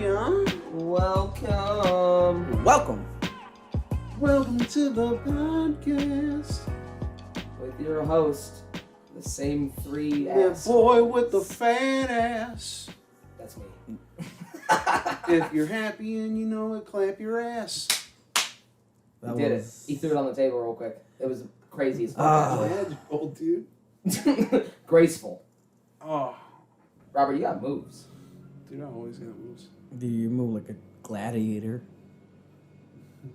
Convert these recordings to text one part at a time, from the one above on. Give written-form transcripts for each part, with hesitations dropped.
Welcome to the podcast. With your host, the same three The ass. boy with the fat ass. That's me. If you're happy and you know it, clap your ass. He did it. He threw it on the table real quick. It was crazy as fuck. Magical, dude. Graceful. Oh, Robert, you got moves. dude, I always got moves. Do you move like a gladiator?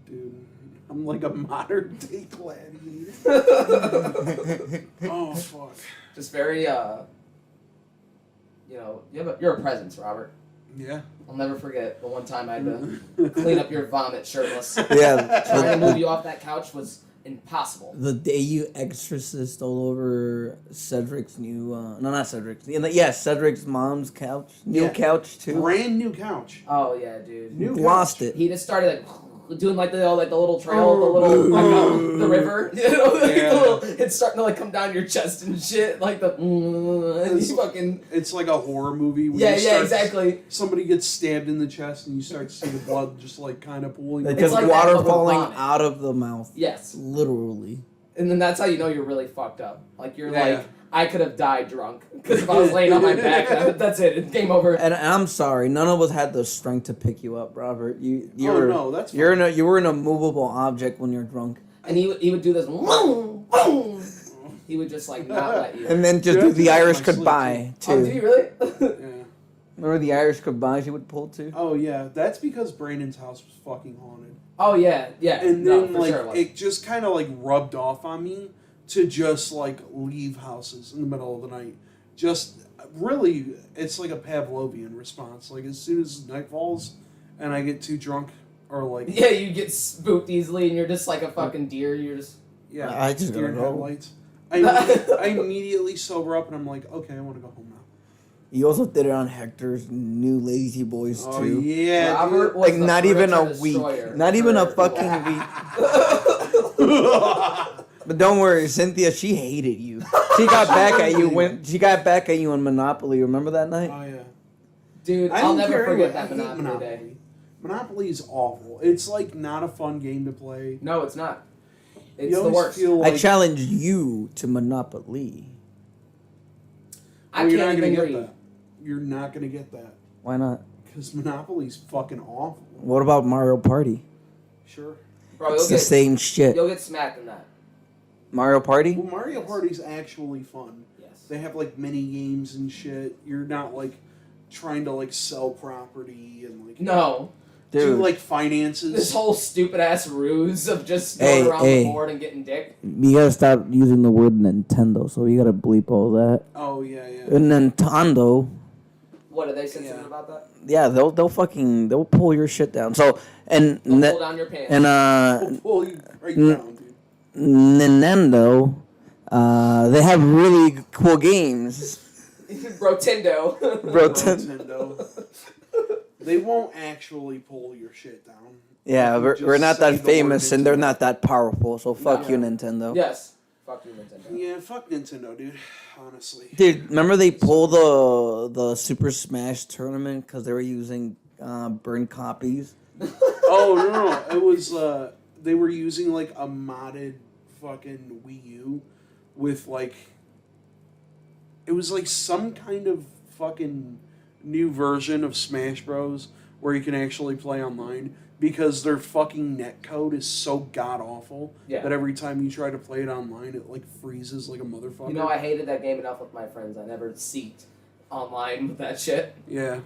Dude, I'm like a modern day gladiator. Oh, fuck. Just very, you're a presence, Robert. Yeah. I'll never forget the one time I had to clean up your vomit shirtless. Yeah. Trying to move you off that couch was impossible. The day you exorcist all over Cedric's new, not Cedric's, Cedric's mom's couch. New couch, too. Brand new couch. Oh, yeah, dude. New Lost couch. it. He just started, doing the little trail, the river. You know, it's starting to come down your chest and shit, and you fucking. It's like a horror movie. Exactly. Somebody gets stabbed in the chest and you start to see the blood just kind of pooling. Like It's just like water that, but with falling vomit. out of the mouth. Yes. Literally. And then that's how you know you're really fucked up. You're Yeah. I could have died drunk because if I was laying on my back, that's it. It's game over. And I'm sorry, none of us had the strength to pick you up, Robert. You were an immovable object when you're drunk. And he would do this. He would just not let you. And then just You do have to the do Irish my sleep, goodbye, Oh, do too. you really? Yeah. Remember the Irish goodbyes you would pull, too? Oh yeah, that's because Brandon's house was fucking haunted. Oh yeah. And No, then for sure it was. it just kind of rubbed off on me to just leave houses in the middle of the night. Just really, it's like a Pavlovian response. As soon as night falls, and I get too drunk or Yeah, you get spooked easily, and you're just like a fucking deer. You're just. yeah, I just deer gotta in go. headlights. I immediately sober up and I'm like, okay, I want to go home now. You also did it on Hector's new Lazy Boys, Oh too. yeah, Robert was the not even a furniture week. destroyer Not even a for fucking people. week. But don't worry, Cynthia, she hated you. She got back at you in Monopoly. Remember that night? Oh yeah. Dude, I I'll don't never care forget anyway. that I hate Monopoly day. Monopoly is awful. It's not a fun game to play. No, it's not. It's You the always worst. feel I challenge you to Monopoly. I you're can't not even gonna read. get that. You're not gonna get that Why not? because Monopoly's fucking awful. What about Mario Party? Sure. Bro, It's the same shit. You'll get smacked in that. Mario Party? Well, Mario Party's actually fun. Yes. They have mini games and shit. You're not trying to sell property and No. do Dude, finances. This whole stupid ass ruse of just going around the board and getting dick. you gotta stop using the word Nintendo, so you gotta bleep all that. Oh yeah, yeah. Nintendo, What, are they saying Yeah. something about that? yeah, they'll pull your shit down. So and They'll pull down your pants. We'll pull you right down, dude. Nintendo, they have really cool games. Rotendo. Nintendo. They won't actually pull your shit down. Yeah, You we're just not say that the famous word and they're Nintendo. not that powerful. So fuck you, No. Nintendo. Yes. Fuck you, Nintendo. Yeah, fuck Nintendo, dude. Honestly. Dude, remember they pulled the Super Smash tournament because they were using burned copies? Oh no! It was they were using a modded fucking Wii U with it was some kind of fucking new version of Smash Bros. Where you can actually play online because their fucking netcode is so god awful that every time you try to play it online it freezes like a motherfucker. You know, I hated that game enough with my friends. I never seeked online with that shit. Yeah.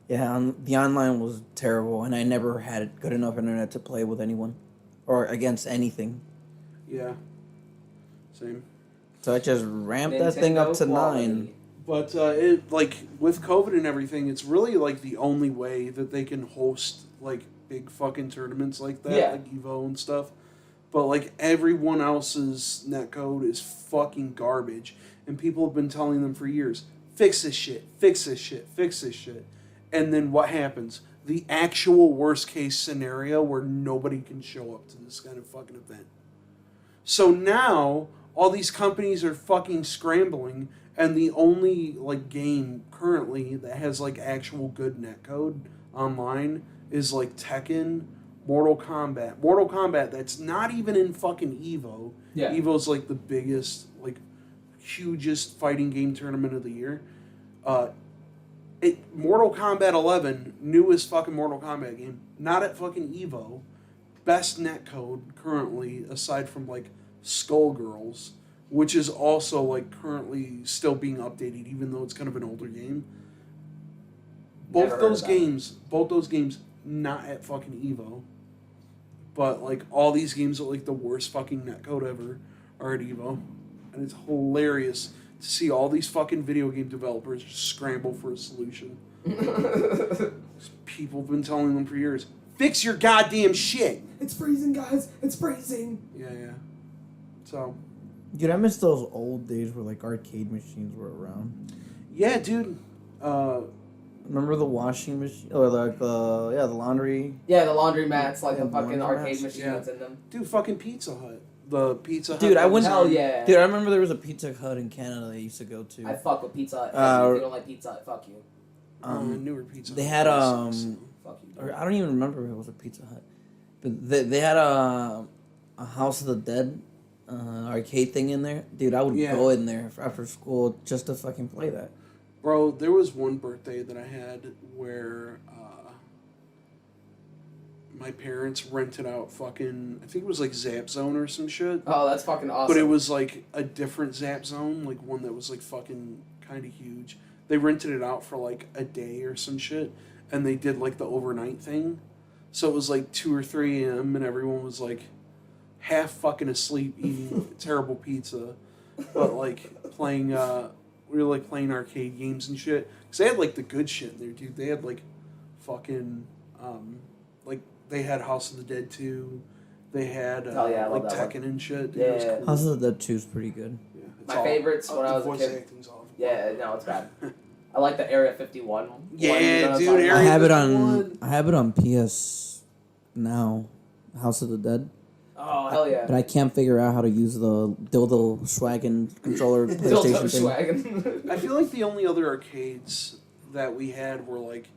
Yeah, the online was terrible, and I never had good enough internet to play with anyone or against anything. Yeah. Same. So I just ramped that thing up to Nintendo quality. 9. But it with COVID and everything, it's really the only way that they can host big fucking tournaments like that, Yeah. like Evo and stuff. But everyone else's netcode is fucking garbage, and people have been telling them for years, fix this shit, fix this shit, fix this shit. And then what happens? The actual worst case scenario where nobody can show up to this kind of fucking event. So now all these companies are fucking scrambling, and the only game currently that has actual good netcode online is like Tekken, Mortal Kombat. Mortal Kombat that's not even in fucking Evo. Yeah. Evo's like the biggest, like hugest fighting game tournament of the year. Mortal Kombat 11, newest fucking Mortal Kombat game, not at fucking Evo. Best netcode currently, aside from like Skullgirls, which is also like currently still being updated, even though it's kind of an older game. Both those games, not at fucking Evo. But like all these games are like the worst fucking netcode ever are at Evo, and it's hilarious to see all these fucking video game developers just scramble for a solution. People have been telling them for years, fix your goddamn shit. It's freezing, guys. It's freezing. Yeah. So. Dude, I miss those old days where like arcade machines were around. Yeah, dude. Remember the washing machine or like the laundry? Yeah, the laundry mats, like Yeah, the fucking laundry arcade mats. machine that's in them. Dude, fucking Pizza Hut. The Pizza Hut. Dude, I went. Hell yeah. Dude, I remember there was a Pizza Hut in Canada that I used to go to. I fuck with Pizza Hut. If you don't like Pizza Hut, fuck you. Newer Pizza Hut. They had Fuck you. or I don't even remember if it was a Pizza Hut, but they had a House of the Dead arcade thing in there. Dude, I would go in there after school just to fucking play that. Bro, there was one birthday that I had where my parents rented out fucking, I think it was like Zap Zone or some shit. Oh, that's fucking awesome. But it was like a different Zap Zone, like one that was like fucking kind of huge. They rented it out for like a day or some shit, and they did like the overnight thing. So it was like 2 or 3 a.m. and everyone was like half fucking asleep eating terrible pizza, but like playing, we were like playing arcade games and shit. Because they had like the good shit in there, dude. They had like fucking, like they had House of the Dead 2. They had like Tekken and shit. Dude, Yeah. it was cool. House of the Dead 2 is pretty good. Yeah, My favorites when I was a voice kid. acting's awful. Yeah, no, it's bad. I like the Area 51. Yeah, dude, Area. I have it on. 51. I have it on PS now. House of the Dead. Oh, hell yeah. But I can't figure out how to use the dildo swaggin' controller Dildo PlayStation thing. swaggin'. I feel like the only other arcades that we had were like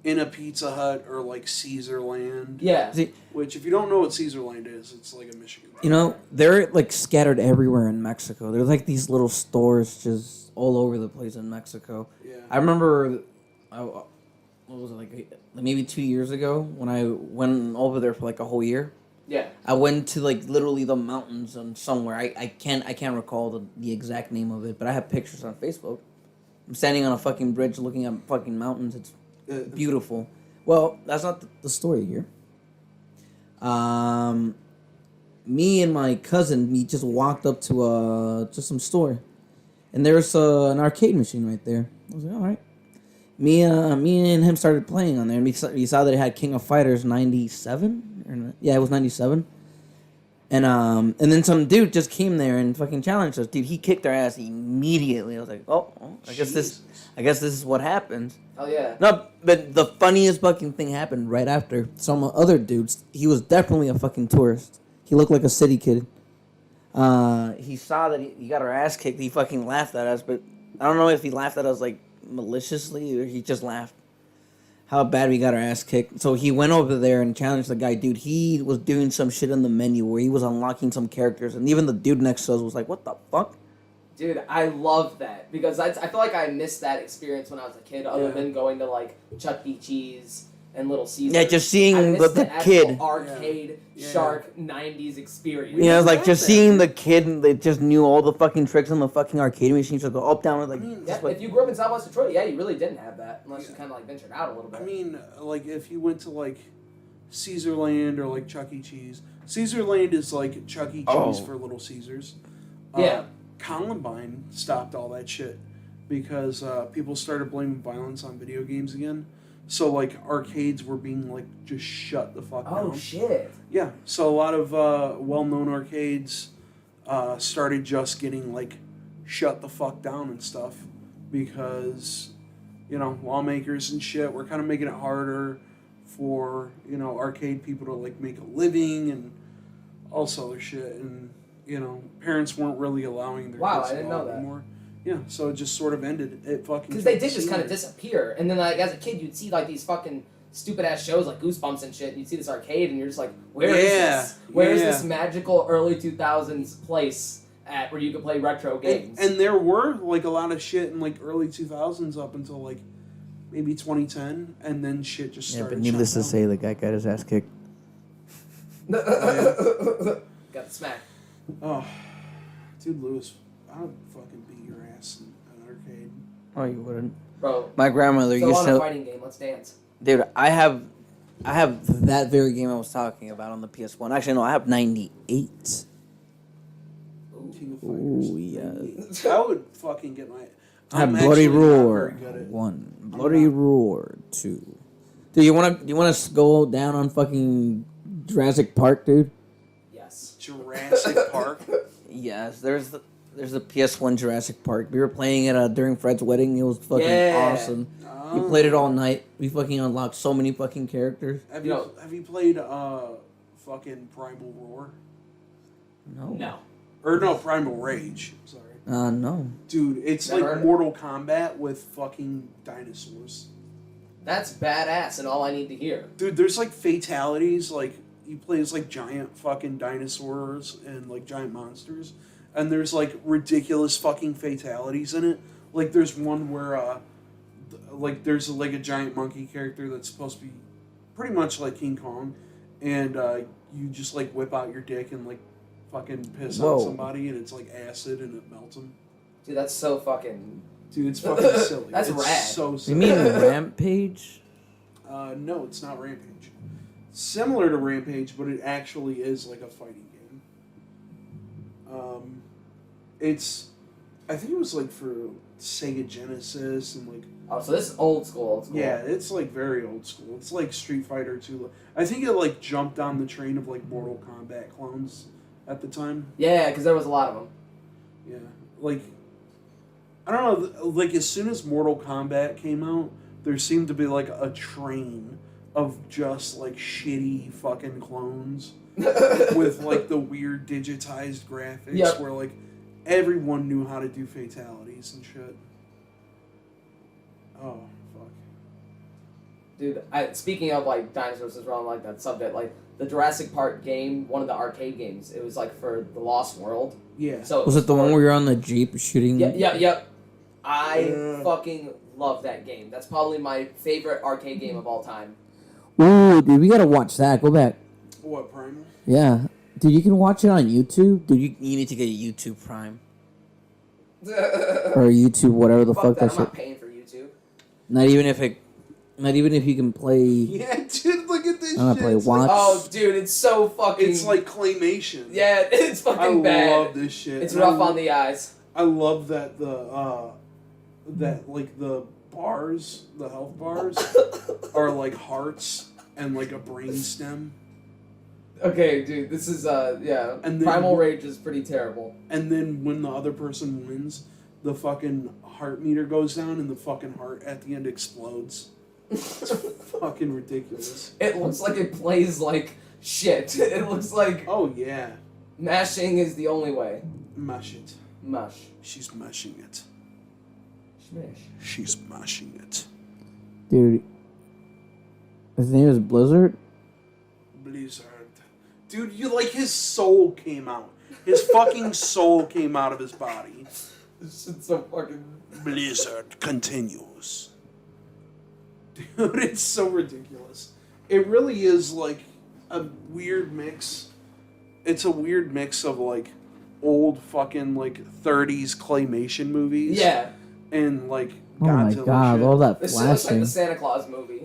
in a Pizza Hut or like Caesarland. Yeah. See, Which, if you don't know what Caesarland is, it's like a Michigan. you know, they're like scattered everywhere in Mexico. There's like these little stores just all over the place in Mexico. Yeah. I remember, what was it, like maybe 2 years ago when I went over there for like a whole year. Yeah. I went to like literally the mountains and somewhere. I can't recall the exact name of it, but I have pictures on Facebook. I'm standing on a fucking bridge looking at fucking mountains. It's beautiful. Well, that's not the story here. Me and my cousin, we just walked up to just some store, and there's an arcade machine right there. I was like, all right. Me and him started playing on there, and we saw that it had King of Fighters 97. Yeah, it was 97. And then some dude just came there and fucking challenged us. Dude, he kicked our ass immediately. I was like, oh, I guess this is what happens. Oh yeah. No, but the funniest fucking thing happened right after. Some other dudes, he was definitely a fucking tourist. He looked like a city kid. He saw that he got our ass kicked. He fucking laughed at us, but I don't know if he laughed at us like maliciously or he just laughed. How bad we got our ass kicked. So he went over there and challenged the guy. Dude, he was doing some shit in the menu where he was unlocking some characters, and even the dude next to us was like, what the fuck? Dude, I love that because I feel like I missed that experience when I was a kid, other than going to like Chuck E. Cheese and Little Caesars. Yeah, just seeing I missed the actual kid. arcade shark 90s experience. Yeah, like just seeing the kid that just knew all the fucking tricks on the fucking arcade machine. So go up, down, like. Yeah, if you grew up in Southwest Detroit, yeah, you really didn't have that unless you kind of like ventured out a little bit. I mean, like if you went to like Caesarland or like Chuck E. Cheese. Caesarland is like Chuck E. Cheese for Little Caesars. Yeah. Columbine stopped all that shit because people started blaming violence on video games again. So like arcades were being like just shut the fuck down. Oh shit. Yeah. So a lot of well-known arcades started just getting like shut the fuck down and stuff because lawmakers and shit were kind of making it harder for arcade people to like make a living and all this other shit, and parents weren't really allowing their kids I didn't to know go out that. anymore. Yeah, so it just sort of ended. It fucking Because they did just kind of disappear, and then like as a kid you'd see like these fucking stupid ass shows like Goosebumps and shit. And you'd see this arcade, and you're just like, where is this? Where is this magical early 2000s place at where you could play retro games? And there were like a lot of shit in like early 2000s up until like maybe 2010, and then shit just started. Yeah, but needless to say, the guy got his ass kicked. Got the smack. Oh, dude, Lewis, I would fucking beat your ass in an arcade. Oh, you wouldn't. Bro, My grandmother go used on to. a fighting game. Let's dance. Dude, I have that very game I was talking about on the PS1. Actually, no, I have 98. King of Fighters. Ooh, yeah. I would fucking get my. I have I'm Bloody actually not Roar very good at- 1, Bloody Roar 2. Dude, you wanna go down on fucking Jurassic Park, dude? Yes. Jurassic Park. Yes, there's the PS1 Jurassic Park. We were playing it during Fred's wedding. It was fucking awesome. We played it all night. We fucking unlocked so many fucking characters. Have you played fucking Primal Roar? No. Or no, Primal Rage. Sorry. No. Dude, it's Never like heard of Mortal Kombat with fucking dinosaurs. That's badass and all I need to hear. Dude, there's like fatalities, like you play as like giant fucking dinosaurs and like giant monsters, and there's like ridiculous fucking fatalities in it. Like there's one where like there's like a giant monkey character that's supposed to be pretty much like King Kong, and you just like whip out your dick and like fucking piss on somebody, and it's like acid and it melts them. Dude, that's so fucking... Dude, it's fucking silly. That's it's rad. So You silly. mean Rampage? No, it's not Rampage. Similar to Rampage, but it actually is like a fighting game. It's, I think it was like for Sega Genesis and like. Oh, so this is old school. Yeah, it's like very old school. It's like Street Fighter 2. I think it like jumped on the train of like Mortal Kombat clones at the time. Yeah, because there was a lot of them. Yeah, like. I don't know, like, as soon as Mortal Kombat came out, there seemed to be, like, a train of just, like, shitty fucking clones with, like, the weird digitized graphics where, like, everyone knew how to do fatalities and shit. Oh, fuck. Dude, speaking of, like, dinosaurs as well, like, that subject, like, the Jurassic Park game, one of the arcade games, it was, like, for the Lost World. Yeah. So Was it the one where you're on the Jeep shooting? Yep. I fucking love that game. That's probably my favorite arcade game of all time. Ooh, dude, we gotta watch that. Go back. What, Primal? Yeah. Dude, you can watch it on YouTube. Dude, you need to get a YouTube Prime. Or YouTube, whatever the fuck that I'm shit. not paying for YouTube. Not even if you can play. Yeah, dude, look at this shit. I'm gonna play It's like- Watch. Oh, dude, it's so fucking... It's like claymation. Yeah, it's fucking I bad. love this shit. It's rough on the eyes. I love that the bars, the health bars, are like hearts and like a brain stem. Okay, dude, this is, yeah. And then- Primal Rage is pretty terrible. And then when the other person wins, the fucking heart meter goes down and the fucking heart at the end explodes. It's fucking ridiculous. It looks like it plays like shit. It looks like Oh yeah, mashing is the only way. mash it. Mush. She's mashing it. Smash. She's mashing it. Dude. His name is Blizzard? Blizzard. Dude, you like his soul came out. His fucking soul came out of his body. This shit's so fucking... Blizzard continues. Dude, it's so ridiculous. It really is like a weird mix. It's a weird mix of like old fucking like 30s claymation movies. Yeah. And like Oh my Godzilla god, shit. all that This shit looks like flashing. the Santa Claus movie.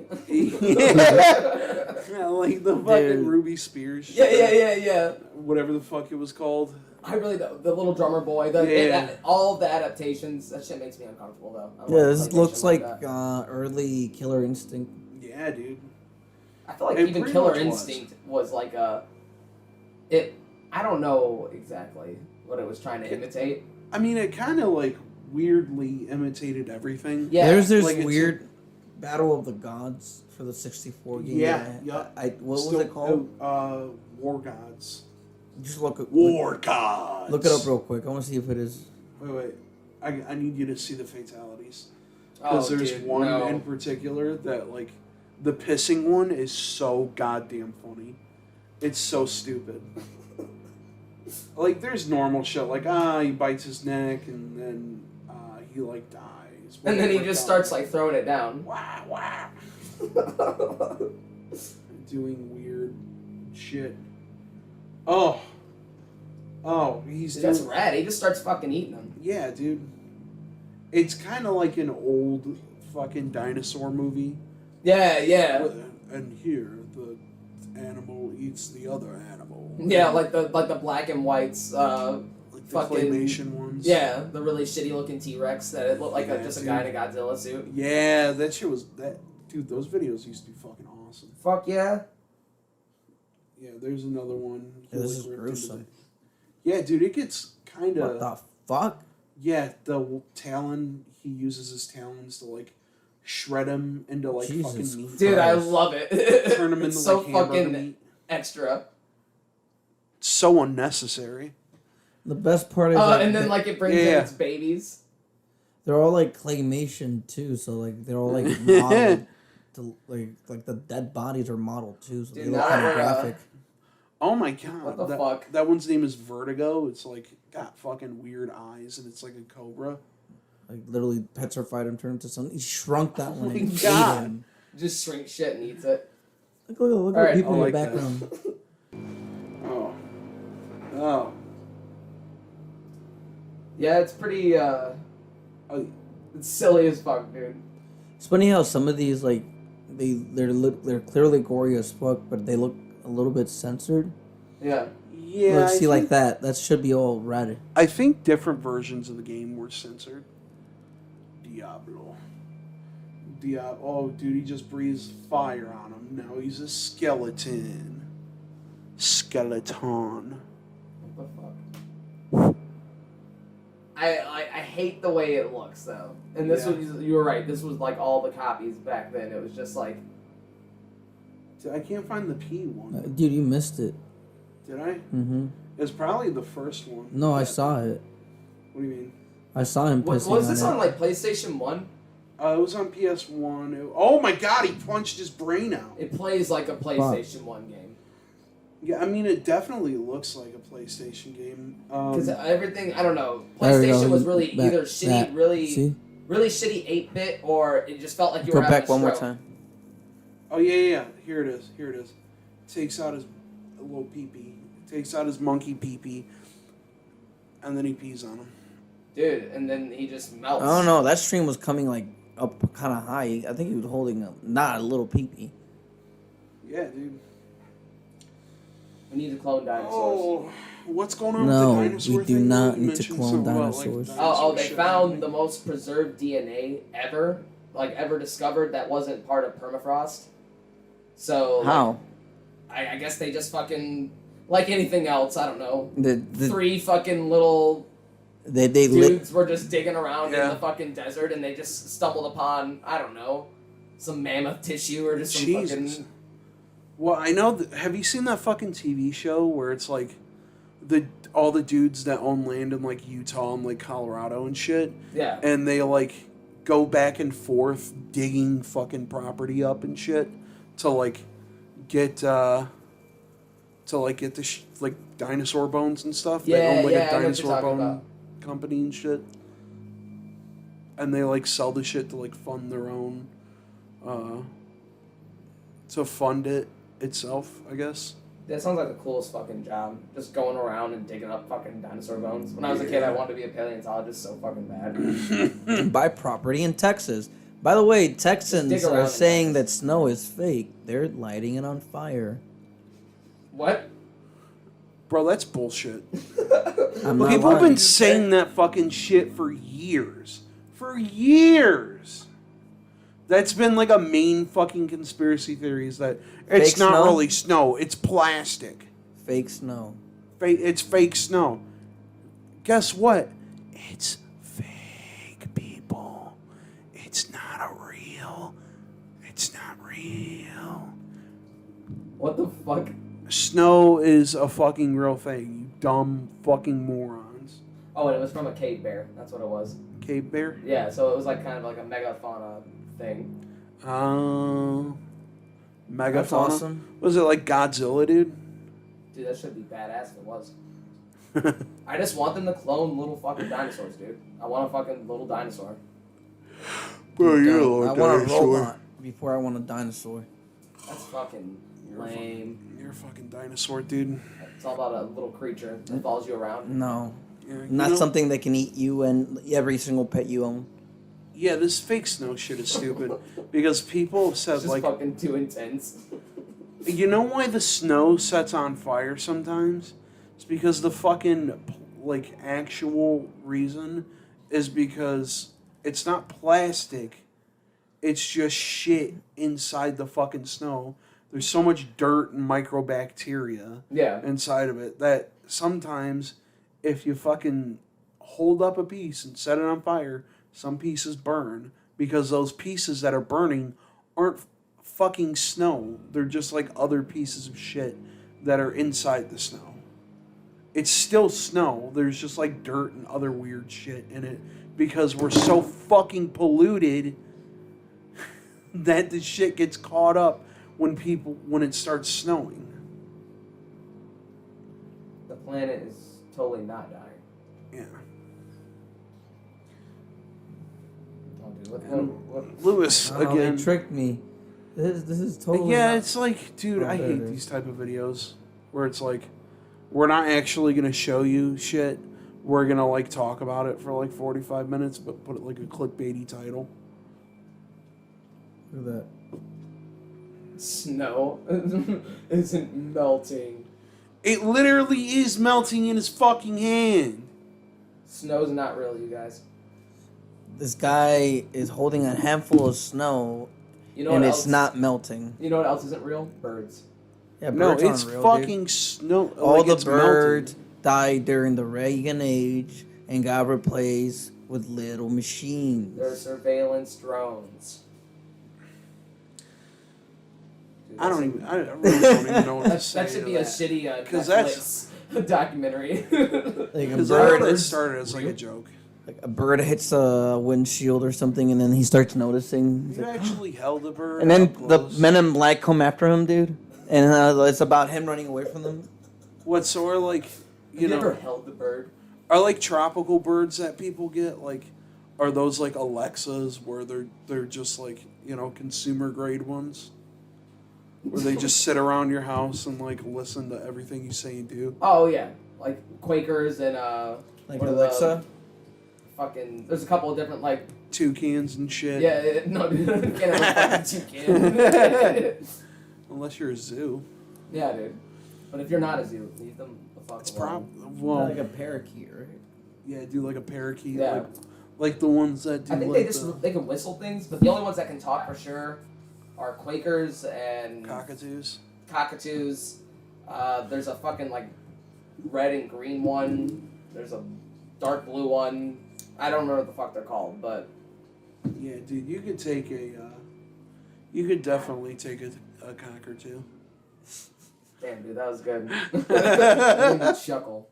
Yeah, like the fucking Dude. Ruby Spears shit. Yeah. Whatever the fuck it was called. I really don't. The little drummer boy, all of the adaptations, that shit makes me uncomfortable though. I don't Yeah, like this claymation looks like that. early Killer Instinct. Yeah, dude. I feel like it even pretty Killer much was. Instinct was like a... I don't know exactly what it was trying to imitate. I mean, it kind of like weirdly imitated everything. Yeah. There's this Like, it's weird Battle of the Gods for the 64 game. Yeah, yeah. What was it called? War Gods. Just look at War Gods. Look it up real quick. I want to see if it is. Wait. I need you to see the fatalities. Oh, Because there's dude, one no. in particular that, like, The pissing one is so goddamn funny. It's so stupid. Like, there's normal shit, like, he bites his neck, and then, he, like, dies. And then he just starts, like, throwing it down. Wah, wah. Doing weird shit. Oh, he's Dude, doing... that's rad. He just starts fucking eating them. Yeah, dude. It's kind of like an old fucking dinosaur movie. Yeah, yeah. And here, the animal eats the other animal. Yeah, like the black and whites, Like the fucking claymation ones. Yeah, the really shitty looking T-Rex that it looked like Yeah, just a dude. guy in a Godzilla suit. Yeah, that shit was that. Dude, those videos used to be fucking awesome. Fuck yeah. Yeah, there's another one. He, This like, is ripped into gruesome. Yeah, dude, it gets kind What of. the fuck? Yeah, the talon. He uses his talons to like shred him into like Jesus fucking meat. Dude, I Christ. love it. Turn him into It's so like hamburger fucking meat. extra. So unnecessary. The best part is And then like it brings in Yeah. its babies. they're all like claymation too, so like they're all like modeled to like the dead bodies are modeled too, so Dude, they look now kind we're, of graphic. Oh my god. What the that, fuck? That one's name is Vertigo. It's like got fucking weird eyes and it's like a cobra. Like literally petrified him, turned into something. He shrunk that one my and ate God. him. Just shrink shit and eats it. Look All at right, people I in like the that. background. Oh. Oh. Yeah, it's pretty Oh, it's silly as fuck, dude. It's funny how some of these like they're clearly gory as fuck, but they look a little bit censored. Yeah. yeah. Look, I see like think- that. That should be all red. I think different versions of the game were censored. Diablo. Oh, dude, he just breathes fire on him. Now he's a skeleton. Skeleton. What the fuck? I hate the way it looks though. And this Yeah. was you were right. This was like all the copies back then. It was just like I can't find the P one. Dude, you missed it. Did I? Mm-hmm. It's probably the first one. No, I Yeah. saw it. What do you mean? I saw him was pissing this on on it. like PlayStation 1? It was on PS1. Oh my god, he punched his brain out. It plays like a PlayStation 1 game. Yeah, I mean, it definitely looks like a PlayStation game. Because everything, I don't know, There we PlayStation go. was really Back- either shitty, that. really See? really shitty 8-bit, or it just felt like you Go were having back a one more stroke. time. Oh yeah. Here it is. Takes out his little pee-pee. Takes out his monkey pee-pee. And then he pees on him. Dude, and then he just melts. I don't know. That stream was coming like up kind of high. I think he was holding not a little peepee. Yeah, dude. We need to clone dinosaurs. Oh, what's going on No, with the dinosaur we do thing? not You need to mentioned clone something about, dinosaurs. Oh, they shit found happening. the most preserved DNA ever, like ever discovered that wasn't part of permafrost. So like, How? I guess they just fucking like anything else. I don't know. The 3 fucking little they lit. dudes were just digging around in Yeah. the fucking desert, and they just stumbled upon I don't know some mammoth tissue or just some Jesus. fucking. Well, I know. Have you seen that fucking TV show where it's like all the dudes that own land in like Utah and like Colorado and shit, Yeah. and they like go back and forth digging fucking property up and shit to like get the like dinosaur bones and stuff. They Yeah, own like yeah, I a know what you're dinosaur talking bone about. company and shit. And they like sell the shit to like fund their own to fund it itself, I guess. That sounds like the coolest fucking job. Just going around and digging up fucking dinosaur bones. When I was a kid, I wanted to be a paleontologist so fucking bad. Buy property in Texas. By the way, Texans dig around are in saying Texas. that snow is fake. They're lighting it on fire. What? Bro, that's bullshit. I'm But not people have lying. been saying that fucking shit for years. For years. That's been like a main fucking conspiracy theory is that it's Fake not snow? really snow, it's plastic. Fake snow. It's fake snow. Guess what? It's fake, people. It's not real. It's not real. What the fuck? Snow is a fucking real thing, you dumb fucking morons. Oh, and it was from a cave bear. That's what it was. Cave bear? Yeah, so it was like kind of like a megafauna thing. Oh. megafauna. That's awesome. Was it like Godzilla, dude? Dude, that should be badass if it was. I just want them to clone little fucking dinosaurs, dude. I want a fucking little dinosaur. Bro, you're a little I want a dinosaur. robot before I want a dinosaur. That's fucking lame. You're a fucking dinosaur, dude. It's all about a little creature that follows you around. No. Yeah, you Not know- something that can eat you and every single pet you own. Yeah, this fake snow shit is stupid because people have said It's just like, fucking too intense. you know why the snow sets on fire sometimes? It's because the fucking like actual reason is because it's not plastic. It's just shit inside the fucking snow. There's so much dirt and microbacteria Yeah. inside of it that sometimes if you fucking hold up a piece and set it on fire, some pieces burn because those pieces that are burning aren't fucking snow. They're just like other pieces of shit that are inside the snow. It's still snow. There's just like dirt and other weird shit in it because we're so fucking polluted that the shit gets caught up when it starts snowing. The planet is totally not dying. Yeah. Oh, dude, what? Lewis Oh, again. they tricked me. This is totally. Yeah, not- it's like, dude, I hate better. these type of videos where it's like, we're not actually gonna show you shit. We're gonna like talk about it for like 45 minutes, but put it like a clickbaity title. Look at that. Snow isn't melting. It literally is melting in his fucking hand. Snow's not real, you guys. This guy is holding a handful of snow, You know and what it's else? not melting. You know what else isn't real? Birds. Yeah, No, birds it's aren't real, fucking dude. snow. All like, the it's birds melting. died during the Reagan age and got replaced with little machines. They're surveillance drones. Dude, I that's- really don't even know what to That, say. that should to be that. a shitty 'Cause Netflix documentary. Like a Because I know bird, that started as like a joke. like a bird hits a windshield or something, and then he starts noticing. He's You like, actually held a bird. and then up the close. Men in Black come after him, dude. And it's about him running away from them. What, so are like, you know, never held the bird? are like tropical birds that people get, like, are those like Alexas where they're just like, you know, consumer grade ones? Where they just sit around your house and like listen to everything you say and do? Oh yeah, like Quakers and Like what are Alexa. fucking. There's a couple of different like. Toucans and shit. Yeah, no, dude, you can't have a fucking toucan. Unless you're a zoo. Yeah, dude. But if you're not a zoo, leave them the fuck It's alone. well, Like a parakeet, right? yeah, do like a parakeet, Yeah. like the ones that do. I think like they can whistle things, but the only ones that can talk for sure are Quakers and cockatoos. cockatoos. There's a fucking like red and green one. There's a dark blue one. I don't remember what the fuck they're called, but Yeah, dude, you could take you could definitely take a cock or two. damn, dude, that was good. I made me chuckle.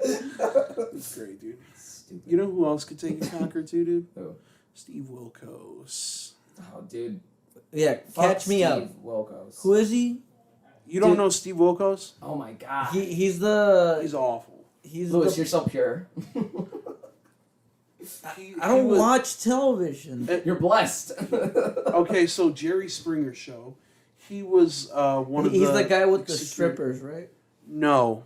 It's great, dude. Stupid. You know who else could take a cock or two, dude? Who? Steve Wilkos. Oh, dude. Yeah, Fuck catch me up. Steve Wilkos. Who is he? You don't Dude. know Steve Wilkos? Oh my god. He's He's awful. Louis, you're so pure. I don't watch television. You're blessed. Okay, so Jerry Springer show. He was one of He's the. the guy with the security- strippers, right? No,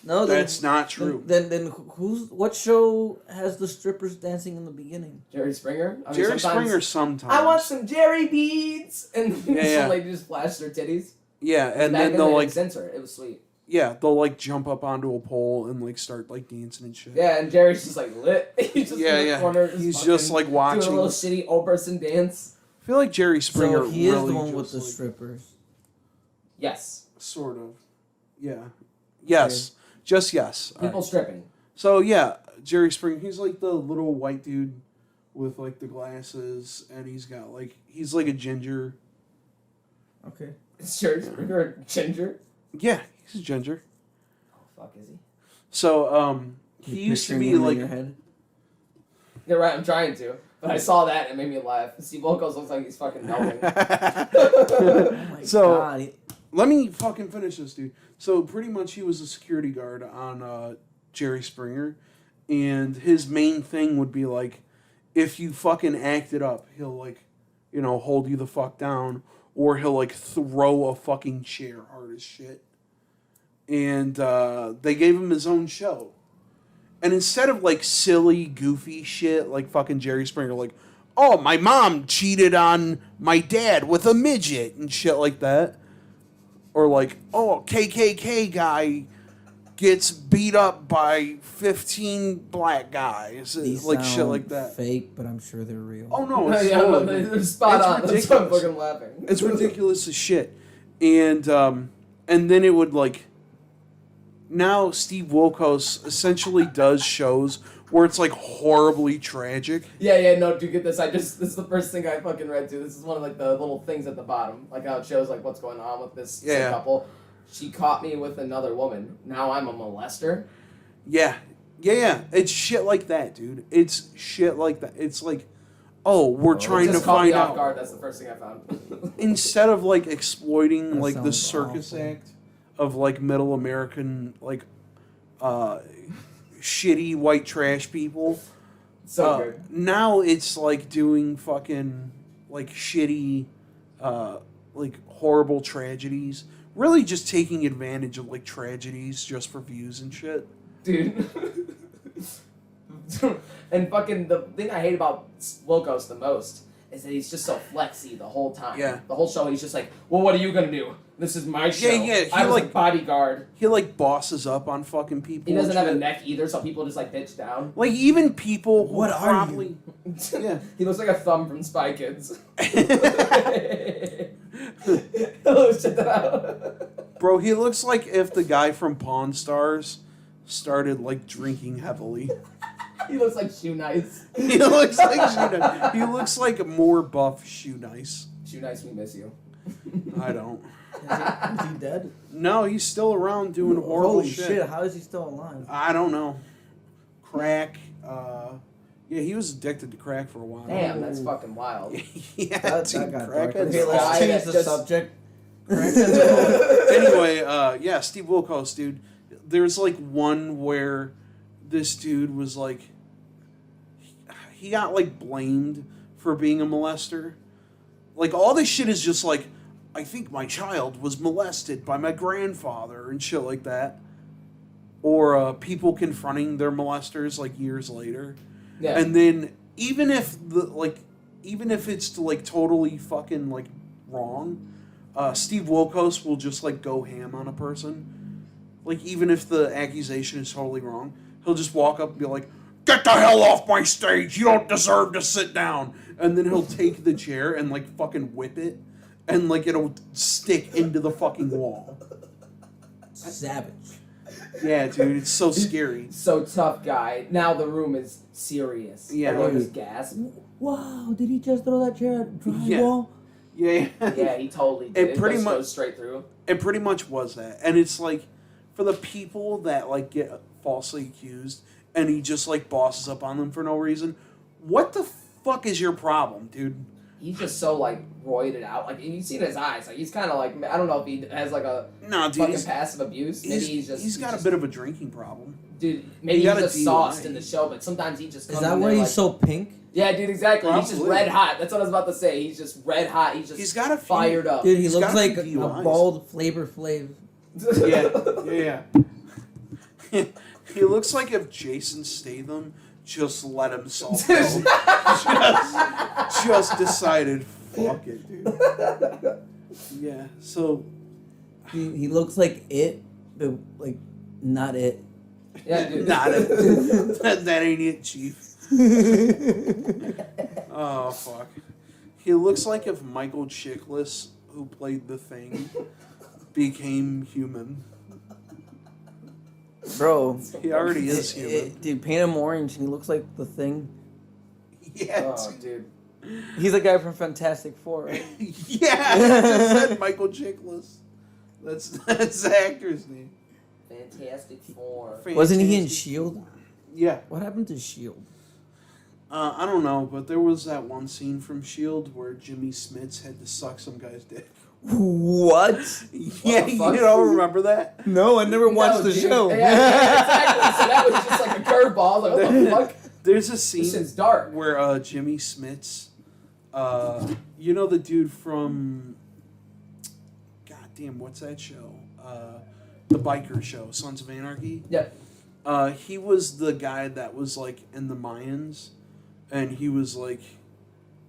No, that's not true. Then what show has the strippers dancing in the beginning? Jerry Springer? I mean, Jerry sometimes, Springer sometimes. I want some Jerry beads! And Yeah. some lady just flashed their titties. Yeah, and Back then in they'll the like censor it. It was sweet. they'll like jump up onto a pole and like start like dancing and shit. Yeah, and Jerry's just like lit. He's just in the corner. He's fucking just like watching. doing a little shitty old person dance. I feel like Jerry Springer So he is really the one with just, the like, strippers. Yes. sort of. Yeah. Yes. Just yes. All People right. stripping. So yeah, Jerry Springer. He's like the little white dude with like the glasses, and he's like a ginger. Okay. Is Jerry Springer a ginger? Yeah, he's a ginger. Oh, fuck, is he? So he You used to picturing be him in like your head? You're right, I'm trying to. But I saw that and it made me laugh. Steve Wilkos looks like he's fucking melting. Oh my So- God. Let me fucking finish this, dude. So pretty much he was a security guard on Jerry Springer, and his main thing would be like, if you fucking act it up, he'll like, hold you the fuck down, or he'll like throw a fucking chair hard as shit. And they gave him his own show. And instead of like silly, goofy shit like fucking Jerry Springer, like, oh, my mom cheated on my dad with a midget and shit like that. Or like, oh, KKK guy gets beat up by 15 black guys. These Like shit sound like that. Fake, but I'm sure they're real. Oh no, it's Yeah, totally- they're spot it's on. That's why I'm ridiculous. fucking laughing. It's ridiculous as shit. And then it would like, now Steve Wilkos essentially does shows where it's like horribly tragic. Yeah, no, dude, get this. This is the first thing I fucking read too. This is one of like the little things at the bottom, like how it shows like what's going on with this Yeah. couple. She caught me with another woman. Now I'm a molester. Yeah. It's shit like that, dude. It's shit like that. It's like, oh, we're trying It to just caught me find off out. guard. That's the first thing I found. Instead of like exploiting That like the sounds circus awful. act of like middle American like shitty white trash people, So good. now it's like doing fucking like shitty like horrible tragedies, really just taking advantage of like tragedies just for views and shit. Dude. And fucking the thing I hate about Wilkos the most is that he's just so flexy the whole time. Yeah. The whole show, he's just like, well, what are you gonna do? This is my show. Yeah, he I was like- like bodyguard. He like bosses up on fucking people. He doesn't and have a shit. neck either, so people just like bitch down. Like even people who What are probably Yeah. He looks like a thumb from Spy Kids. Oh, check that out. Bro, he looks like if the guy from Pawn Stars started like drinking heavily. He looks like Shoe Nice. He looks like Shoe Nice. He looks like more buff Shoe Nice. Shoe Nice, we miss you. I don't. Is he dead? No, he's still around doing horrible Holy shit! How is he still alive? I don't know. Crack. Yeah, he was addicted to crack for a while. Damn, that's fucking wild. Yeah, That dude, got crack dark. is Okay, let's guy change that the just- subject. Anyway, yeah, Steve Wilkos, dude. There's like one where this dude was like, he got like blamed for being a molester. Like all this shit is just like, I think my child was molested by my grandfather and shit like that. Or people confronting their molesters like years later. Yeah. And then even if it's like totally fucking like wrong, Steve Wilkos will just like go ham on a person. Like even if the accusation is totally wrong, he'll just walk up and be like, "Get the hell off my stage! You don't deserve to sit down." And then he'll take the chair and like fucking whip it, and like it'll stick into the fucking wall. Savage. Yeah, dude, it's so scary. So tough guy. Now the room is serious. Yeah. Everyone just gasp. Wow! Did he just throw that chair at Yeah. drywall? Yeah. Yeah, he totally did. It pretty just much- goes straight through. It pretty much was that. And it's like, for the people that like get falsely accused and he just like bosses up on them for no reason, what the fuck is your problem, dude? He's just so like roided out. Like you see in his eyes. Like he's kind of like, I don't know if he has like a No, dude, fucking he's, passive abuse. Maybe he's got a bit of a drinking problem. Dude, maybe He he's got a just DUI. sauced in the show, but sometimes he just Is comes that in why there, he's like, so pink? Yeah, dude, exactly. He's just Probably. red hot. That's what I was about to say. He's just red hot. He's just He's got a few- fired up. Dude, he He's looks got a like few a DUIs. bald Flavor Flav. Yeah. He looks like if Jason Statham just let himself go. just decided, fuck it, dude. Yeah, so He looks like it, but like not it. Yeah, dude. not it. That ain't it, Chief. Oh fuck. He looks like if Michael Chiklis, who played the Thing, became human. Bro, He already is human. dude, paint him orange and he looks like the Thing. Yeah, Oh, dude. He's the guy from Fantastic Four, right? yeah. I just said Michael Chiklis. That's the actor's name. Fantastic Four. Wasn't he in Fantastic. Shield? Yeah. What happened to Shield? I don't know, but there was that one scene from S.H.I.E.L.D. where Jimmy Smits had to suck some guy's dick. What? Yeah, you don't remember that? No, I never watched the dude. show. Yeah, exactly. So that was just like a curveball. Like, what the fuck? There's a This scene shit's dark. where Jimmy Smits, you know the dude from, goddamn, what's that show? The biker show, Sons of Anarchy. Yeah. He was the guy that was like in the Mayans, and he was like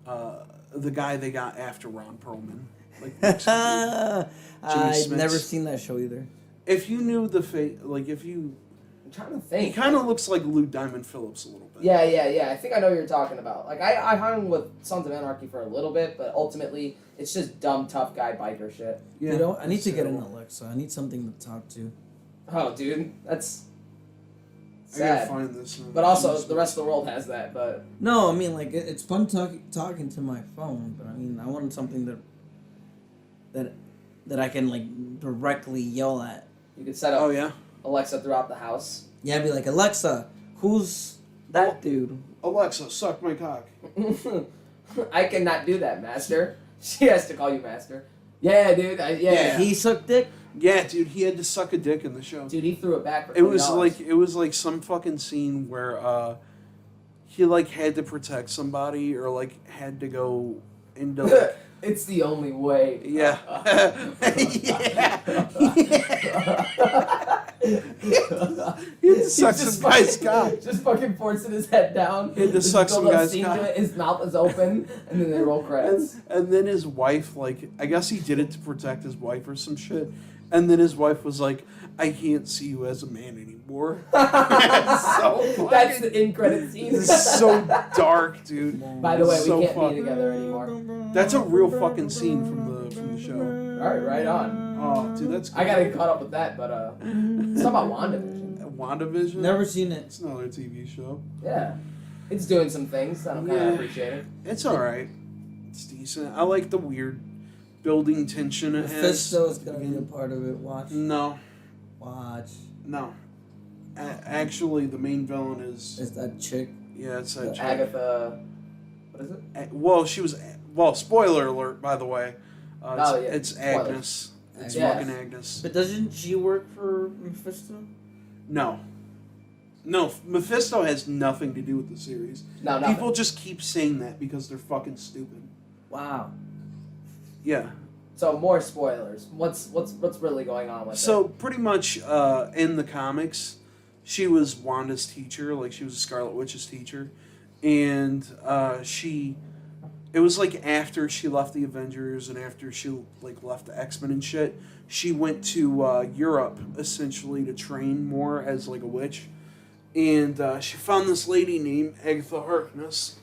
the guy they got after Ron Perlman. Like, I've never seen that show either. If you knew the like if you, I'm trying to he think. kind of looks like Lou Diamond Phillips a little bit. Yeah. I think I know what you're talking about. Like, I hung with Sons of Anarchy for a little bit, but ultimately, it's just dumb, tough guy biker shit. Yeah, You know, I need to get an terrible. Alexa. I need something to talk to. Oh, dude. That's I gotta sad. find this. But also, the rest of the world has that, but... No, I mean, like, it's fun talking to my phone, but I mean, I want something that I can, like, directly yell at. You could set up Oh yeah, Alexa throughout the house. Yeah, I'd be like, Alexa, who's that dude? Alexa, suck my cock. I cannot do that, Master. She has to call you Master. Yeah, dude. Yeah. He sucked dick? Yeah, dude, he had to suck a dick in the show. Dude, he threw it back for $20. It was like some fucking scene where he like had to protect somebody or like had to go into like, It's the only way. yeah. He had to suck He's some guy's cock. Just fucking forcing his head down. He had to Just suck some build up guy's scene cock. to it, his mouth is open, and then they roll credits. And then his wife, like, I guess he did it to protect his wife or some shit. And then his wife was like, I can't see you as a man anymore. That's the end credit scene. It's so dark, dude. By the way, It's we so can't fucking- be together anymore. That's a real fucking scene from the show. Alright, right on. Oh, dude, that's good. I gotta get caught up with that, but it's about WandaVision. WandaVision? Never seen it. It's another TV show. Yeah. It's doing some things that I'm kind of appreciating. It's alright. It's decent. I like the weird building tension it has. Mephisto's gonna be a part of it. Watch. No. No. Actually, the main villain is... Is that chick? Yeah, it's that chick. Agatha. What is it? Well, she was... Well, spoiler alert, by the way. Yeah. It's Agnes. It's Yeah. fucking Agnes. But doesn't she work for Mephisto? No. No, Mephisto has nothing to do with the series. No, nothing. People just keep saying that because they're fucking stupid. Wow. Yeah. So more spoilers. What's really going on with So it? pretty much in the comics, she was Wanda's teacher, like she was Scarlet Witch's teacher, and it was like after she left the Avengers and after she like left the X-Men and shit, she went to Europe essentially to train more as like a witch, and she found this lady named Agatha Harkness,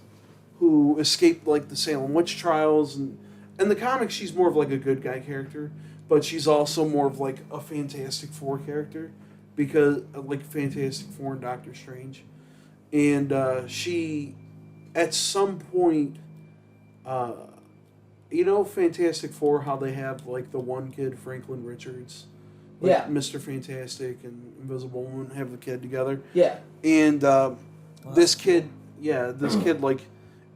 who escaped like the Salem witch trials, and in the comics she's more of like a good guy character, but she's also more of like a Fantastic Four character, because like Fantastic Four and Doctor Strange, and she at some point, you know Fantastic Four, how they have like the one kid, Franklin Richards, like Yeah. Mr. Fantastic and Invisible Woman have the kid together, Yeah. and this kid like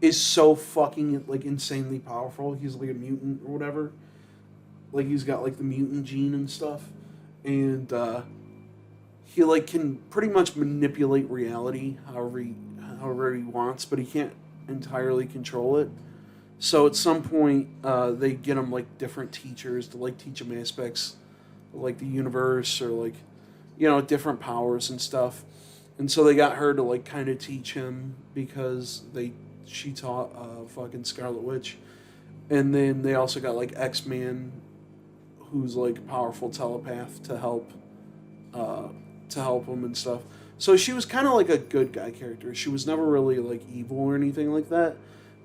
is so fucking like insanely powerful. He's like a mutant or whatever. Like he's got like the mutant gene and stuff, and he like can pretty much manipulate reality however he wants, but he can't entirely control it. So at some point, they get him like different teachers to like teach him aspects of, like the universe or like, you know, different powers and stuff. And so they got her to like kind of teach him because she taught fucking Scarlet Witch. And then they also got like X-Man, who's like a powerful telepath to help him and stuff. So she was kind of like a good guy character. She was never really like evil or anything like that.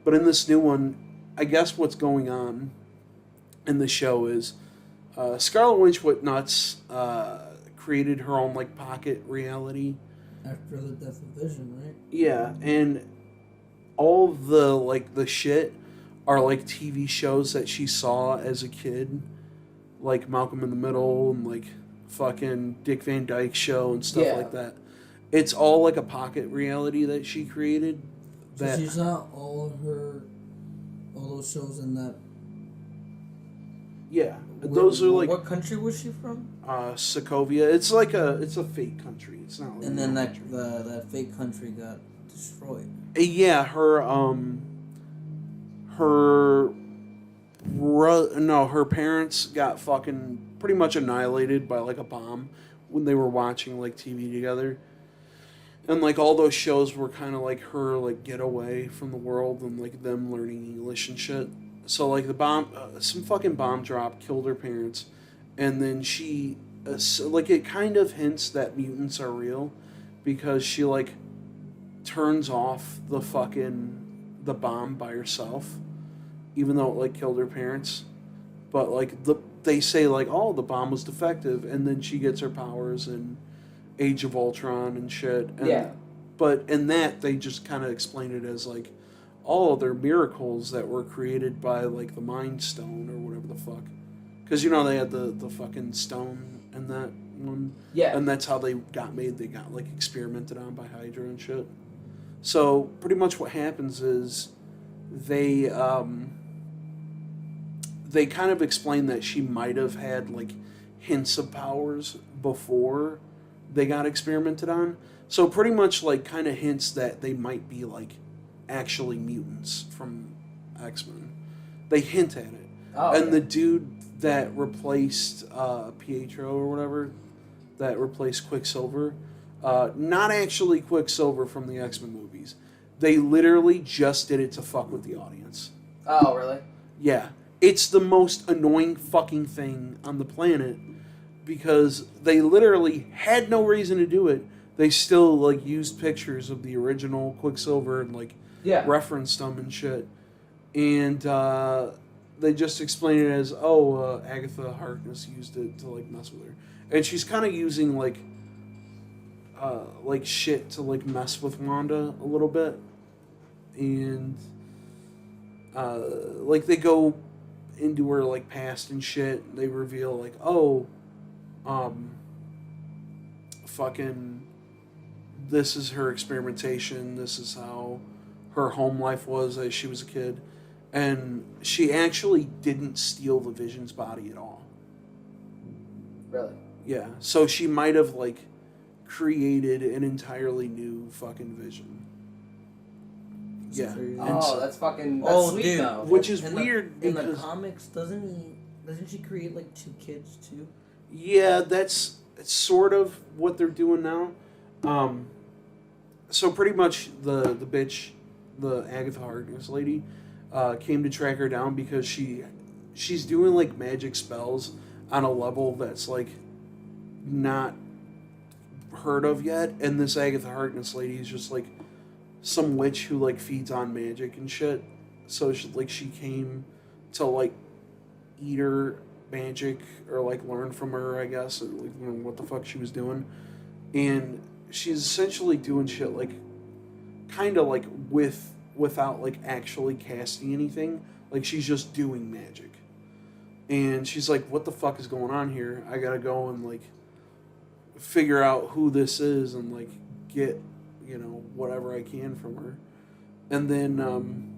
But in this new one, I guess what's going on in the show is Scarlet Witch Whatnuts created her own like pocket reality. After the death of Vision, right? Yeah, and all the like the shit are like TV shows that she saw as a kid, like Malcolm in the Middle and like fucking Dick Van Dyke Show and stuff Yeah. like that. It's all like a pocket reality that she created So she saw all those shows in that. Yeah, those are like. What country was she from? Sokovia. It's like it's a fake country. It's not. Like and then that fake country got destroyed. Yeah, her parents got fucking pretty much annihilated by like a bomb when they were watching like TV together. And like all those shows were kind of like her like getaway from the world and like them learning English and shit. So like the bomb, some fucking bomb drop killed her parents, and then she, like it kind of hints that mutants are real, because she like turns off the bomb by herself, even though it like killed her parents. But like they say like, oh, the bomb was defective, and then she gets her powers in Age of Ultron and shit. And, yeah. But in that they just kind of explain it as like all of their miracles that were created by like the Mind Stone or whatever the fuck, because you know they had the fucking stone in that one. Yeah. And that's how they got made. They got like experimented on by Hydra and shit. So pretty much what happens is they kind of explain that she might have had like hints of powers before they got experimented on. So pretty much like kind of hints that they might be like actually mutants from X-Men. They hint at it. Oh, and the dude that replaced Pietro or whatever, that replaced Quicksilver, not actually Quicksilver from the X-Men movies. They literally just did it to fuck with the audience. Oh, really? Yeah. It's the most annoying fucking thing on the planet, because they literally had no reason to do it. They still like used pictures of the original Quicksilver and like referenced them and shit. And they just explain it as, Agatha Harkness used it to like mess with her. And she's kind of using like shit to like mess with Wanda a little bit. And like they go into her like past and shit. They reveal like, fucking this is her experimentation, this is how her home life was as she was a kid, and she actually didn't steal the Vision's body at all. Really? Yeah, so she might have like created an entirely new fucking Vision. Yeah. That's sweet dude. though. Which is weird in because the comics doesn't she create like 2 kids too? Yeah, it's sort of what they're doing now. So pretty much the bitch, the Agatha Harkness lady, came to track her down because she's doing like magic spells on a level that's like not heard of yet, and this Agatha Harkness lady is just like some witch who like feeds on magic and shit. So she came to like eat her magic or like learn from her, I guess, or like learn what the fuck she was doing. And she's essentially doing shit like kind of like without like actually casting anything. Like she's just doing magic. And she's like, what the fuck is going on here? I gotta go and like figure out who this is and like get, whatever I can from her. And then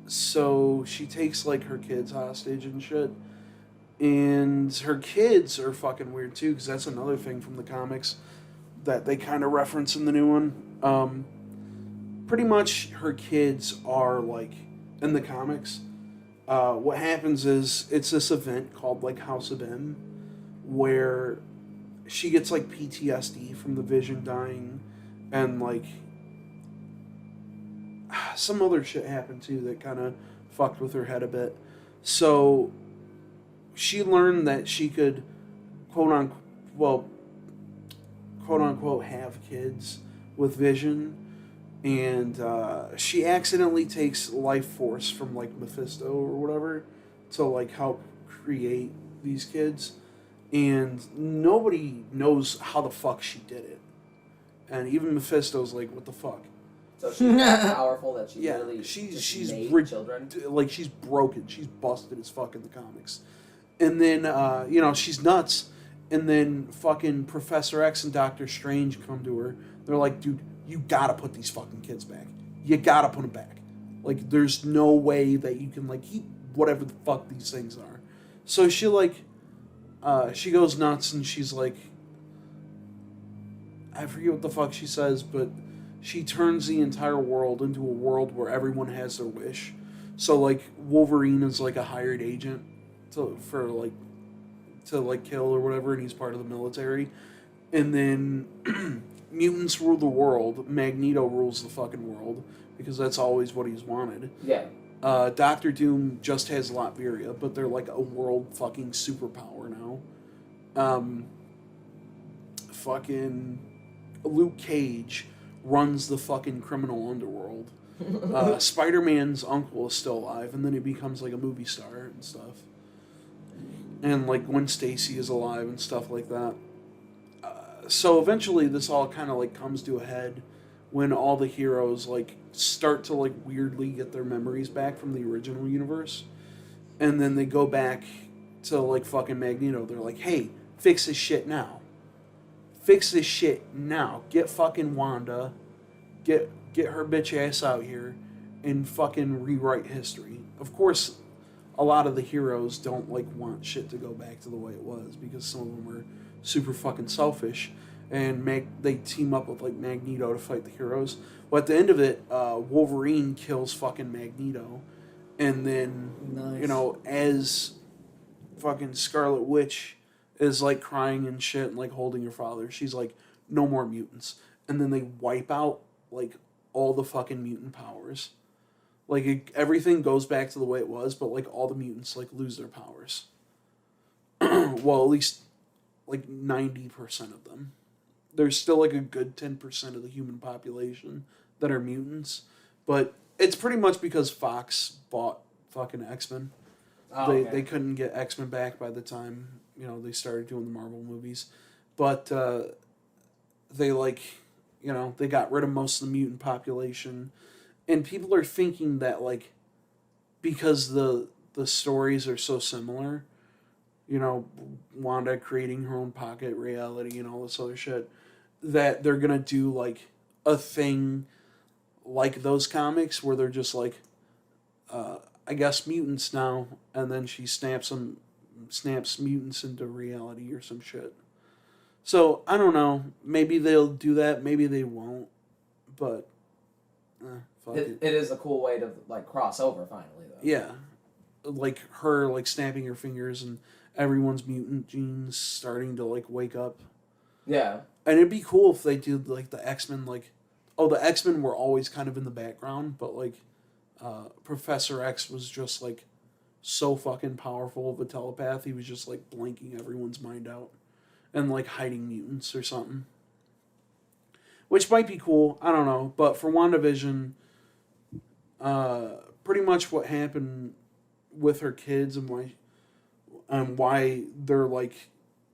so she takes like her kids hostage and shit. And her kids are fucking weird too, because that's another thing from the comics that they kind of reference in the new one. Pretty much her kids are like, in the comics, what happens is it's this event called like House of M, where she gets like PTSD from the Vision dying, and like some other shit happened too that kind of fucked with her head a bit. So she learned that she could quote unquote have kids with Vision, and she accidentally takes life force from like Mephisto or whatever to like help create these kids, and nobody knows how the fuck she did it, and even Mephisto's like, what the fuck. So she's that powerful that she really she's made children? Like she's broken, she's busted as fuck in the comics. And then she's nuts. And then fucking Professor X and Doctor Strange come to her. They're like, dude, you gotta put these fucking kids back. You gotta put them back. Like, there's no way that you can, like, keep whatever the fuck these things are. So she, like, she goes nuts and she's like, I forget what the fuck she says, but she turns the entire world into a world where everyone has their wish. So, like, Wolverine is, like, a hired agent to kill or whatever, and he's part of the military. And then mutants rule the world. Magneto rules the fucking world, because that's always what he's wanted. Yeah. Doctor Doom just has Latveria, but they're like a world fucking superpower now. Fucking Luke Cage runs the fucking criminal underworld. Spider-Man's uncle is still alive, and then he becomes like a movie star and stuff. And like Gwen Stacy is alive and stuff like that. So eventually this all kind of like comes to a head when all the heroes like start to like weirdly get their memories back from the original universe. And then they go back to like fucking Magneto. They're like, hey, fix this shit now. Fix this shit now. Get fucking Wanda. Get her bitch ass out here and fucking rewrite history. Of course, a lot of the heroes don't like want shit to go back to the way it was, because some of them are super fucking selfish, and they team up with like Magneto to fight the heroes. Well, at the end of it, Wolverine kills fucking Magneto, and then Nice. As fucking Scarlet Witch is like crying and shit and like holding her father, she's like, no more mutants, and then they wipe out like all the fucking mutant powers. Like, everything goes back to the way it was, but, like, all the mutants, like, lose their powers. Well, at least, like, 90% of them. There's still, like, a good 10% of the human population that are mutants. But it's pretty much because Fox bought fucking X-Men. Oh, okay. They couldn't get X-Men back by the time, they started doing the Marvel movies. But they, like, they got rid of most of the mutant population. And people are thinking that, like, because the stories are so similar, Wanda creating her own pocket reality and all this other shit, that they're going to do, like, a thing like those comics where they're just, like, I guess mutants now, and then she snaps mutants into reality or some shit. So, I don't know. Maybe they'll do that, maybe they won't, but... It is a cool way to like cross over finally though. Yeah, like her like snapping her fingers and everyone's mutant genes starting to like wake up. Yeah, and it'd be cool if they did like the X-Men the X-Men were always kind of in the background, but like Professor X was just like so fucking powerful of a telepath. He was just like blanking everyone's mind out and like hiding mutants or something. Which might be cool, I don't know. But for WandaVision, pretty much what happened with her kids and why they're like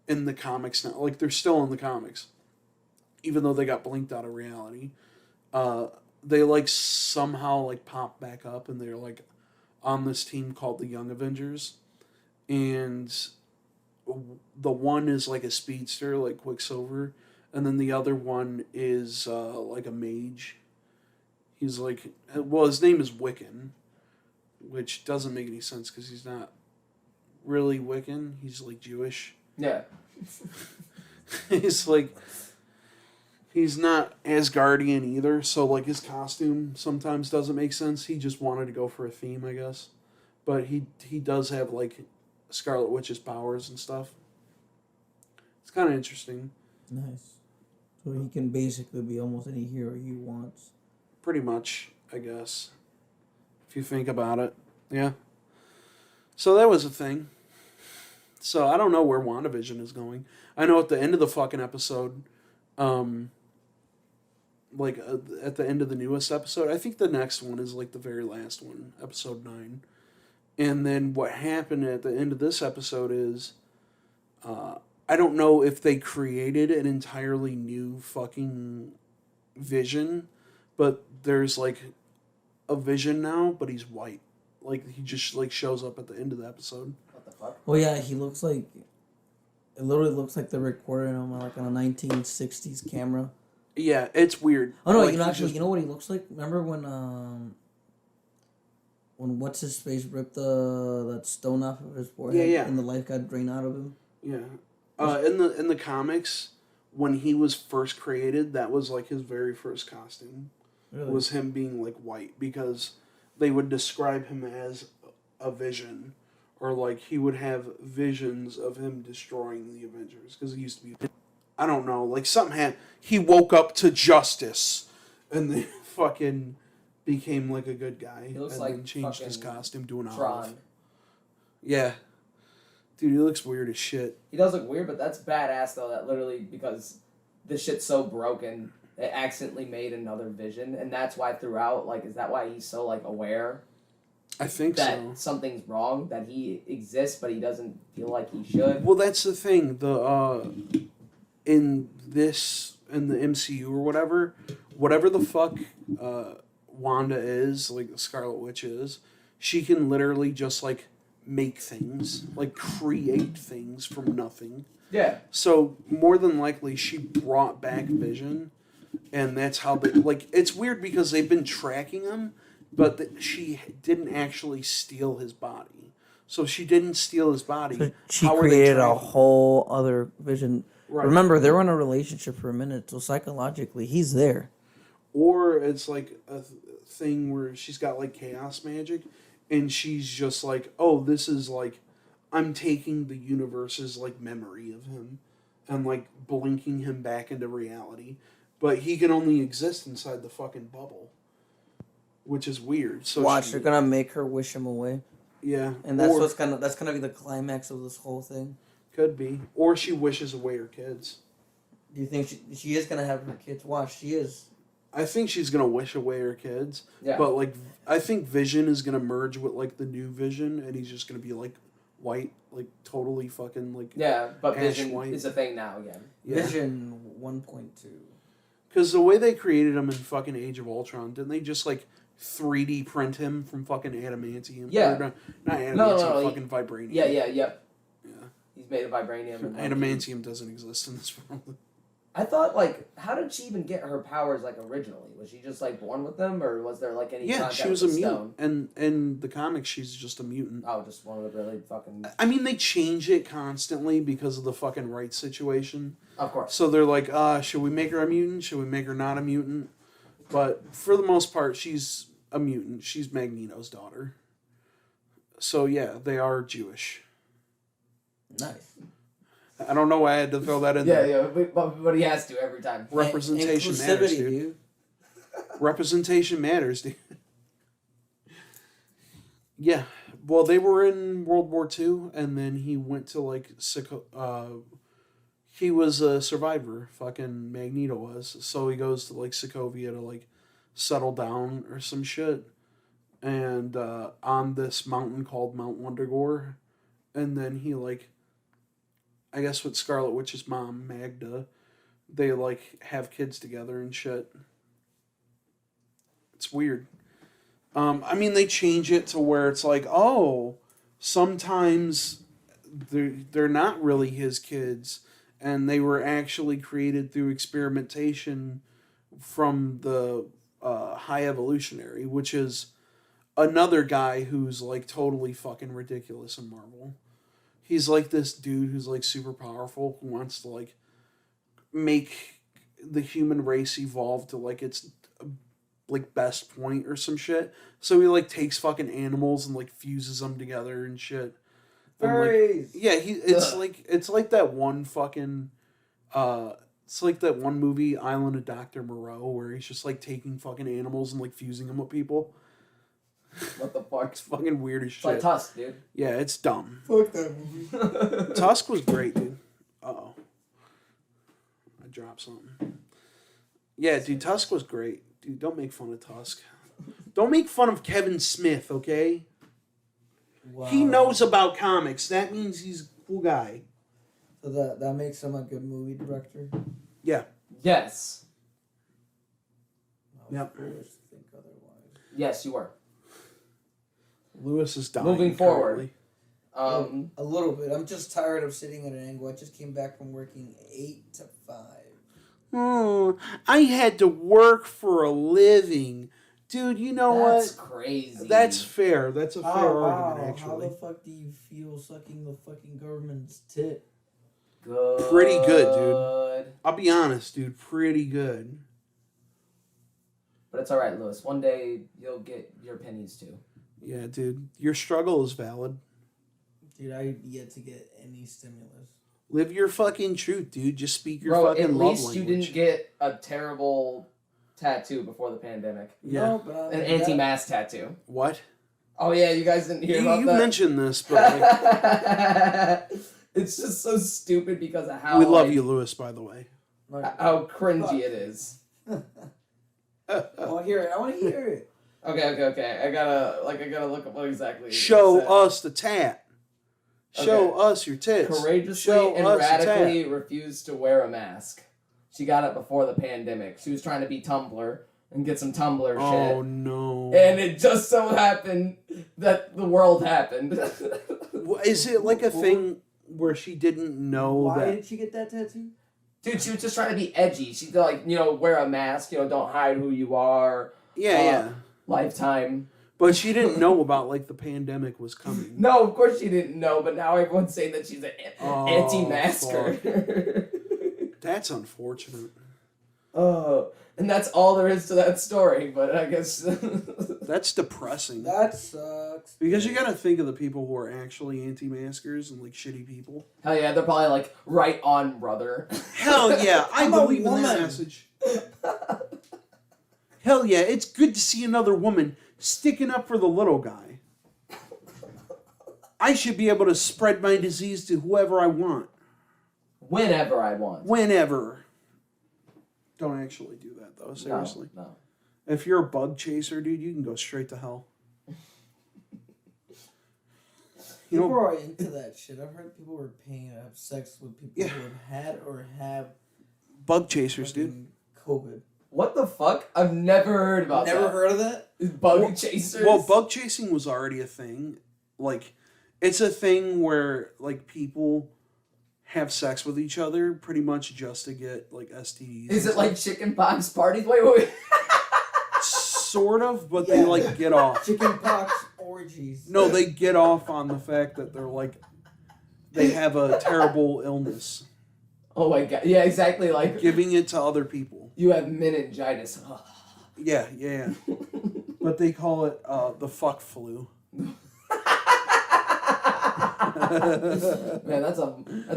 in the comics now. Like, they're still in the comics, even though they got blinked out of reality. They like somehow like pop back up, and they're like on this team called the Young Avengers, and the one is like a speedster like Quicksilver. And then the other one is like a mage. He's like, well, his name is Wiccan, which doesn't make any sense because he's not really Wiccan. He's like Jewish. Yeah. He's like, he's not Asgardian either. So like his costume sometimes doesn't make sense. He just wanted to go for a theme, I guess. But he does have like Scarlet Witch's powers and stuff. It's kind of interesting. Nice. So he can basically be almost any hero he wants. Pretty much, I guess. If you think about it. Yeah. So that was a thing. So I don't know where WandaVision is going. I know at the end of the fucking episode, at the end of the newest episode, I think the next one is like the very last one, episode 9. And then what happened at the end of this episode is, I don't know if they created an entirely new fucking Vision, but there's like a Vision now, but he's white. Like, he just like shows up at the end of the episode. What the fuck? Oh yeah, he looks like, it literally looks like they're recording him like on a 1960s camera. Yeah, it's weird. Oh no, Like, you know, he actually, just- you know what he looks like? Remember when what's his face ripped that stone off of his forehead Yeah. and the life got drained out of him? Yeah. In the comics, when he was first created, that was like his very first costume. Really? Was him being like white, because they would describe him as a vision, or like he would have visions of him destroying the Avengers, because he used to be, I don't know, like something had, he woke up to justice and then fucking became like a good guy. He looks and like then changed his fucking costume to an olive. Tron. Yeah. Dude, he looks weird as shit. He does look weird, but that's badass though. That literally, because this shit's so broken, it accidentally made another vision, and that's why throughout, like, is that why he's so like aware I think that so. something's wrong, that he exists, but he doesn't feel like he should? Well, that's the thing. In the MCU or whatever the fuck Wanda is, like the Scarlet Witch is, she can literally just like make things, like create things from nothing. Yeah. So more than likely, she brought back Vision, and that's how they like. It's weird because they've been tracking him, but she didn't actually steal his body. So she didn't steal his body. So she How are they created a tracking? whole other vision. Right. Remember, they were in a relationship for a minute, so psychologically, he's there. Or it's like a thing where she's got like chaos magic, and she's just like, oh, this is like, I'm taking the universe's like memory of him and like blinking him back into reality. But he can only exist inside the fucking bubble, which is weird. So Watch, they're gonna make her wish him away, yeah, and that's or, that's gonna be the climax of this whole thing. could be, or she wishes away her kids. Do you think she is gonna have her kids? Watch, she is. I think she's gonna wish away her kids. Yeah. But like, I think Vision is gonna merge with like the new Vision, and he's just gonna be like white, like totally fucking like. Yeah, but Ash Vision White. is a thing now again. Yeah. Vision 1.2. Because the way they created him in fucking Age of Ultron, didn't they just like 3D print him from fucking adamantium? Yeah. Or not adamantium, No, fucking vibranium. Yeah. Yeah. He's made of vibranium. And Adamantium doesn't exist in this world. I thought, like, how did she even get her powers, like, originally? Was she just, like, born with them, or was there, like, any Yeah, contact she was a with the mutant. And in the comics, she's just a mutant. Oh, just one of the really fucking... I mean, they change it constantly because of the fucking rights situation. Of course. So they're like, should we make her a mutant? Should we make her not a mutant? But for the most part, she's a mutant. She's Magneto's daughter. So yeah, they are Jewish. Nice. I don't know why I had to throw that in Yeah, there. yeah, but he has to every time. Representation Inclusivity, matters, dude. Representation matters, dude. Yeah. Well, they were in World War II, and then he went to, like, he was a survivor, fucking Magneto was. So he goes to, like, Sokovia to, like, settle down or some shit. And on this mountain called Mount Wundagore. And then he, like, I guess with Scarlet Witch's mom, Magda, they, like, have kids together and shit. It's weird. I mean, they change it to where it's like, oh, sometimes they're not really his kids, and they were actually created through experimentation from the High Evolutionary, which is another guy who's, like, totally fucking ridiculous in Marvel. He's like this dude who's like super powerful who wants to like make the human race evolve to like its like best point or some shit. So he like takes fucking animals and like fuses them together and shit. And, like, yeah, it's like that one fucking it's like that one movie Island of Dr. Moreau where he's just like taking fucking animals and like fusing them with people. What the fuck? It's fucking weird as It's shit. like Tusk, dude. Yeah, it's dumb. Fuck that movie. Tusk was great, dude. Uh-oh. I dropped something. Yeah, dude, Tusk was great. Dude, don't make fun of Tusk. Don't make fun of Kevin Smith, okay? Wow. He knows about comics. That means he's a cool guy. So that makes him a good movie director. Yeah. Yes. I was Yep. foolish to think otherwise. Yes, you were. Lewis is dying. Moving forward. currently. A little bit. I'm just tired of sitting at an angle. I just came back from working 8 to 5. Oh, I had to work for a living. Dude, you know That's what? crazy. That's fair. That's a fair Oh, argument, wow. actually. How the fuck do you feel sucking the fucking government's tit? good. Pretty good, dude. I'll be honest, dude. Pretty good. But it's alright, Lewis. One day you'll get your pennies too. Yeah, dude. Your struggle is valid. Dude, I yet to get any stimulus. Live your fucking truth, dude. Just speak your Bro, fucking at love least language. you didn't get a terrible tattoo before the pandemic. Yeah. No, but An anti-mask tattoo. What? Oh yeah, you guys didn't hear about You that? mentioned this, but like, It's just so stupid because of how we love you, Lewis, by the way. how cringy it is. I want to hear it. I want to hear it. Okay. I gotta look up what exactly. it Show said. us the tat. Show Okay. us your tits. Courageously Show and us the radically tat. refused to wear a mask. She got it before the pandemic. She was trying to be Tumblr and get some Tumblr Oh shit. no. And it just so happened that the world happened. Is it like a thing where she didn't know Why that? did she get that tattoo? Dude, she was just trying to be edgy. She'd like, wear a mask, don't hide who you are. Yeah. Lifetime. But she didn't know about like the pandemic was coming. No, of course she didn't know, but now everyone's saying that she's an anti-masker. That's unfortunate. Oh, and that's all there is to that story, but I guess... That's depressing. That sucks. Because you gotta think of the people who are actually anti-maskers and like shitty people. Hell yeah, they're probably like, right on, brother. Hell yeah, I I'm a believe in that woman. message. Hell yeah, it's good to see another woman sticking up for the little guy. I should be able to spread my disease to whoever I want. Whenever I want. Whenever. Don't actually do that though, seriously. No. If you're a bug chaser, dude, you can go straight to hell. You People know, are into that shit. I've heard people were paying to have sex with people Yeah. who have had or have bug chasers, dude. fucking COVID. What the fuck? I've never heard about that. Never heard of that? Bug chasers? Well, bug chasing was already a thing. Like, it's a thing where like people have sex with each other pretty much just to get like STDs. Is it like chicken pox parties? Wait. Sort of, but Yeah. they like get off. Chicken pox orgies. No, they get off on the fact that they're like they have a terrible illness, Oh my god. Yeah, exactly. Like, giving it to other people. you have meningitis. Yeah. But they call it the fuck flu. Man, that's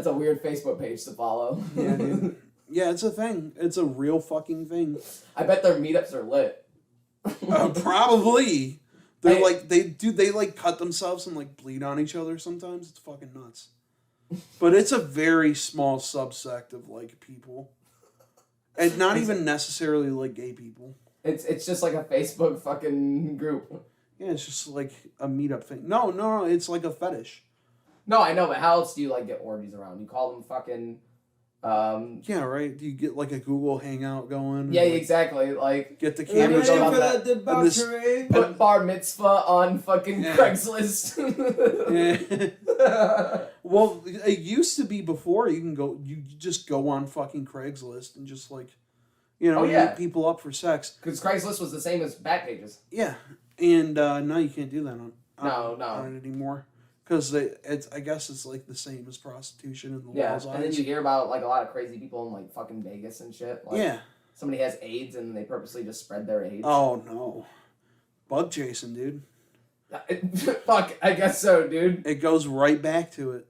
a weird Facebook page to follow. Yeah, dude. Yeah, it's a thing. It's a real fucking thing. I bet their meetups are lit. Probably. They're Hey. like they like cut themselves and like bleed on each other sometimes. It's fucking nuts. But it's a very small subsect of like people. And not even necessarily like gay people. It's just like a Facebook fucking group. Yeah, it's just like a meetup thing. No, it's like a fetish. No, I know, but how else do you like get orgies around? You call them fucking Yeah, right? Do you get like a Google Hangout going? yeah, and, like, exack,ly like Get the Are you cameras ready about for up. that debauchery? put bar mitzvah on fucking Yeah. Craigslist. Well, it used to be before you just go on fucking Craigslist and just like, Oh, yeah. meet people up for sex. Because Craigslist was the same as Backpages. Yeah, and now you can't do that on No. it anymore because I guess it's like the same as prostitution in the Yeah, law's and then eyes. you hear about like a lot of crazy people in like fucking Vegas and shit. Like, Yeah. somebody has AIDS and they purposely just spread their AIDS. Oh no, bug chasing, dude. Fuck, I guess so, dude. It goes right back to it.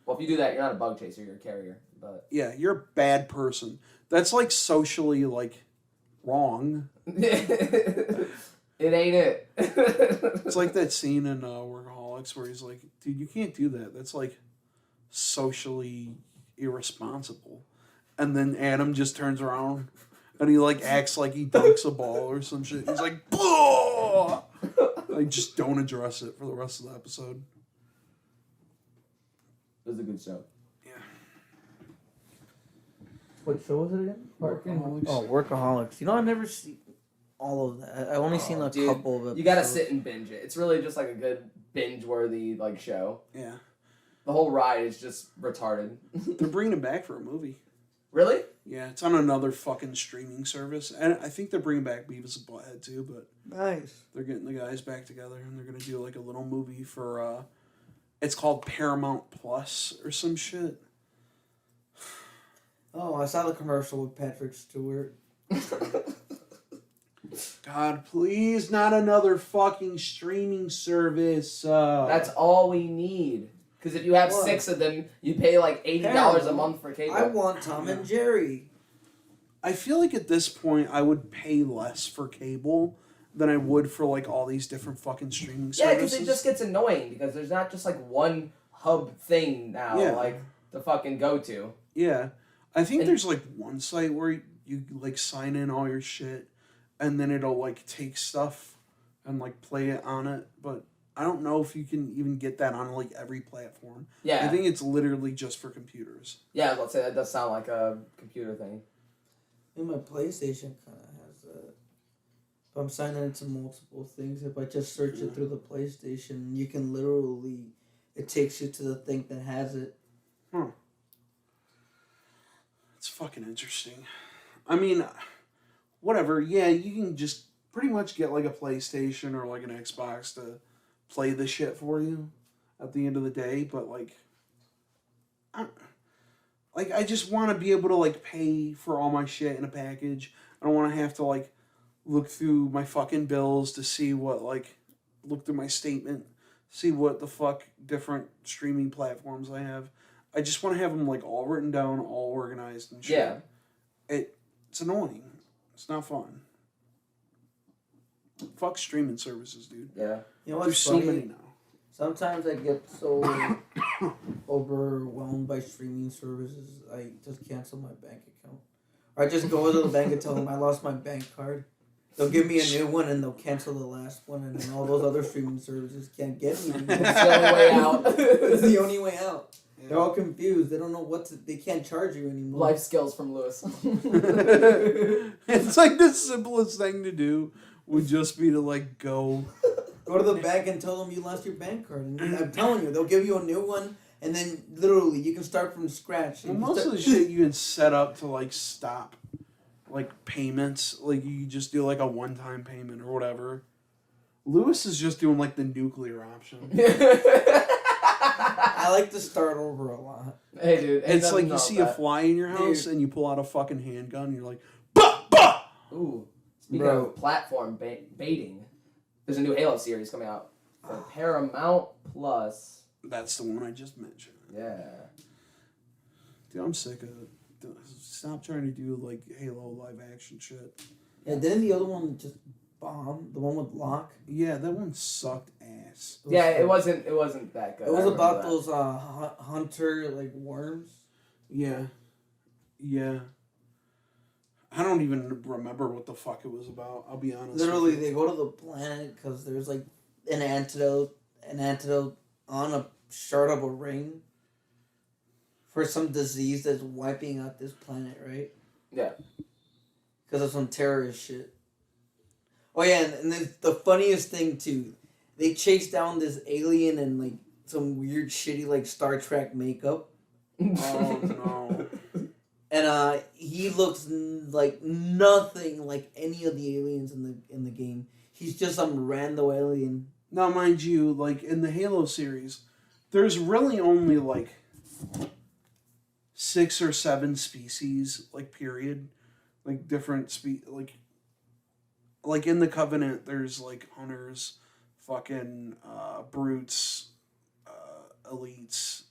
Well, if you do that, you're not a bug chaser, you're a carrier. But Yeah, you're a bad person. That's like socially like wrong. it ain't it. It's like that scene in Workaholics where he's like, dude, you can't do that. That's like socially irresponsible. And then Adam just turns around and he like acts like he dunks a ball or some shit. He's like, "Blah!" Like, just don't address it for the rest of the episode. It was a good show. What show was it again? Workaholics. Oh, Workaholics. You know, I never see all of that. I only seen a Dude, couple of episodes. You gotta sit and binge it. It's really just like a good binge-worthy like show. Yeah. The whole ride is just retarded. They're bringing it back for a movie. Really? Yeah, it's on another fucking streaming service, and I think they're bringing back Beavis and Butthead too. But Nice. they're getting the guys back together, and they're gonna do like a little movie for. It's called Paramount Plus or some shit. Oh, I saw the commercial with Patrick Stewart. God, please, not another fucking streaming service. That's all we need. Because if you have What? 6 of them, you pay like $80 a month for cable. I want Tom and Jerry. I feel like at this point I would pay less for cable than I would for like all these different fucking streaming services. Yeah, because it just gets annoying because there's not just like one hub thing now, like to fucking go to. Yeah, I think there's like one site where you like sign in all your shit, and then it'll like take stuff and like play it on it. But I don't know if you can even get that on like every platform. Yeah, I think it's literally just for computers. Yeah, let's say that does sound like a computer thing. And my PlayStation kind of has that. If I'm signing into multiple things, if I just search it through the PlayStation, you can literally, it takes you to the thing that has it. It's fucking interesting. I mean, whatever. Yeah, you can just pretty much get like a PlayStation or like an Xbox to play the shit for you at the end of the day. But like, I just want to be able to like pay for all my shit in a package. I don't want to have to like look through my fucking bills to see what like look through my statement, see what the fuck different streaming platforms I have. I just want to have them like all written down, all organized and shit. Yeah. It's annoying. It's not fun. Fuck streaming services, dude. Yeah. You know There's what's so funny? many now. Sometimes I get so overwhelmed by streaming services, I just cancel my bank account. Or I just go to the bank and tell them I lost my bank card. They'll give me a new one and they'll cancel the last one, and then all those other streaming services can't get me anymore. It's the only way out. It's the only way out. Yeah. They're all confused. They don't know what to. They can't charge you anymore. Life skills from Lewis. It's like the simplest thing to do would just be to like go to the bank and tell them you lost your bank card. And I'm telling you, they'll give you a new one, and then literally you can start from scratch. Well, most of the shit you can set up to like stop like payments, like you just do like a one-time payment or whatever. Lewis is just doing like the nuclear option. I like to start over a lot. Hey, dude. It's like you see a fly in your house and you pull out a fucking handgun and you're like, bah, bah! Ooh. Speaking of platform baiting, there's a new Halo series coming out for Paramount Plus. That's the one I just mentioned. Yeah. Dude, I'm sick of it. Stop trying to do like Halo live action shit. Yeah, didn't the other one just bomb? The one with Locke? Yeah, that one sucked ass. Yeah, it wasn't that good. It was about those hunter like worms. Yeah. Yeah. I don't even remember what the fuck it was about. I'll be honest. Literally, they go to the planet because there's like an antidote on a shard of a ring for some disease that's wiping out this planet, right? Yeah. Because of some terrorist shit. Oh yeah, and the funniest thing too, they chase down this alien in like some weird shitty like Star Trek makeup. Oh no. And he looks like nothing like any of the aliens in the game. He's just some random alien. Now, mind you, like in the Halo series, there's really only like 6 or 7 species, like period, like different like in the Covenant, there's like hunters, fucking brutes, elites,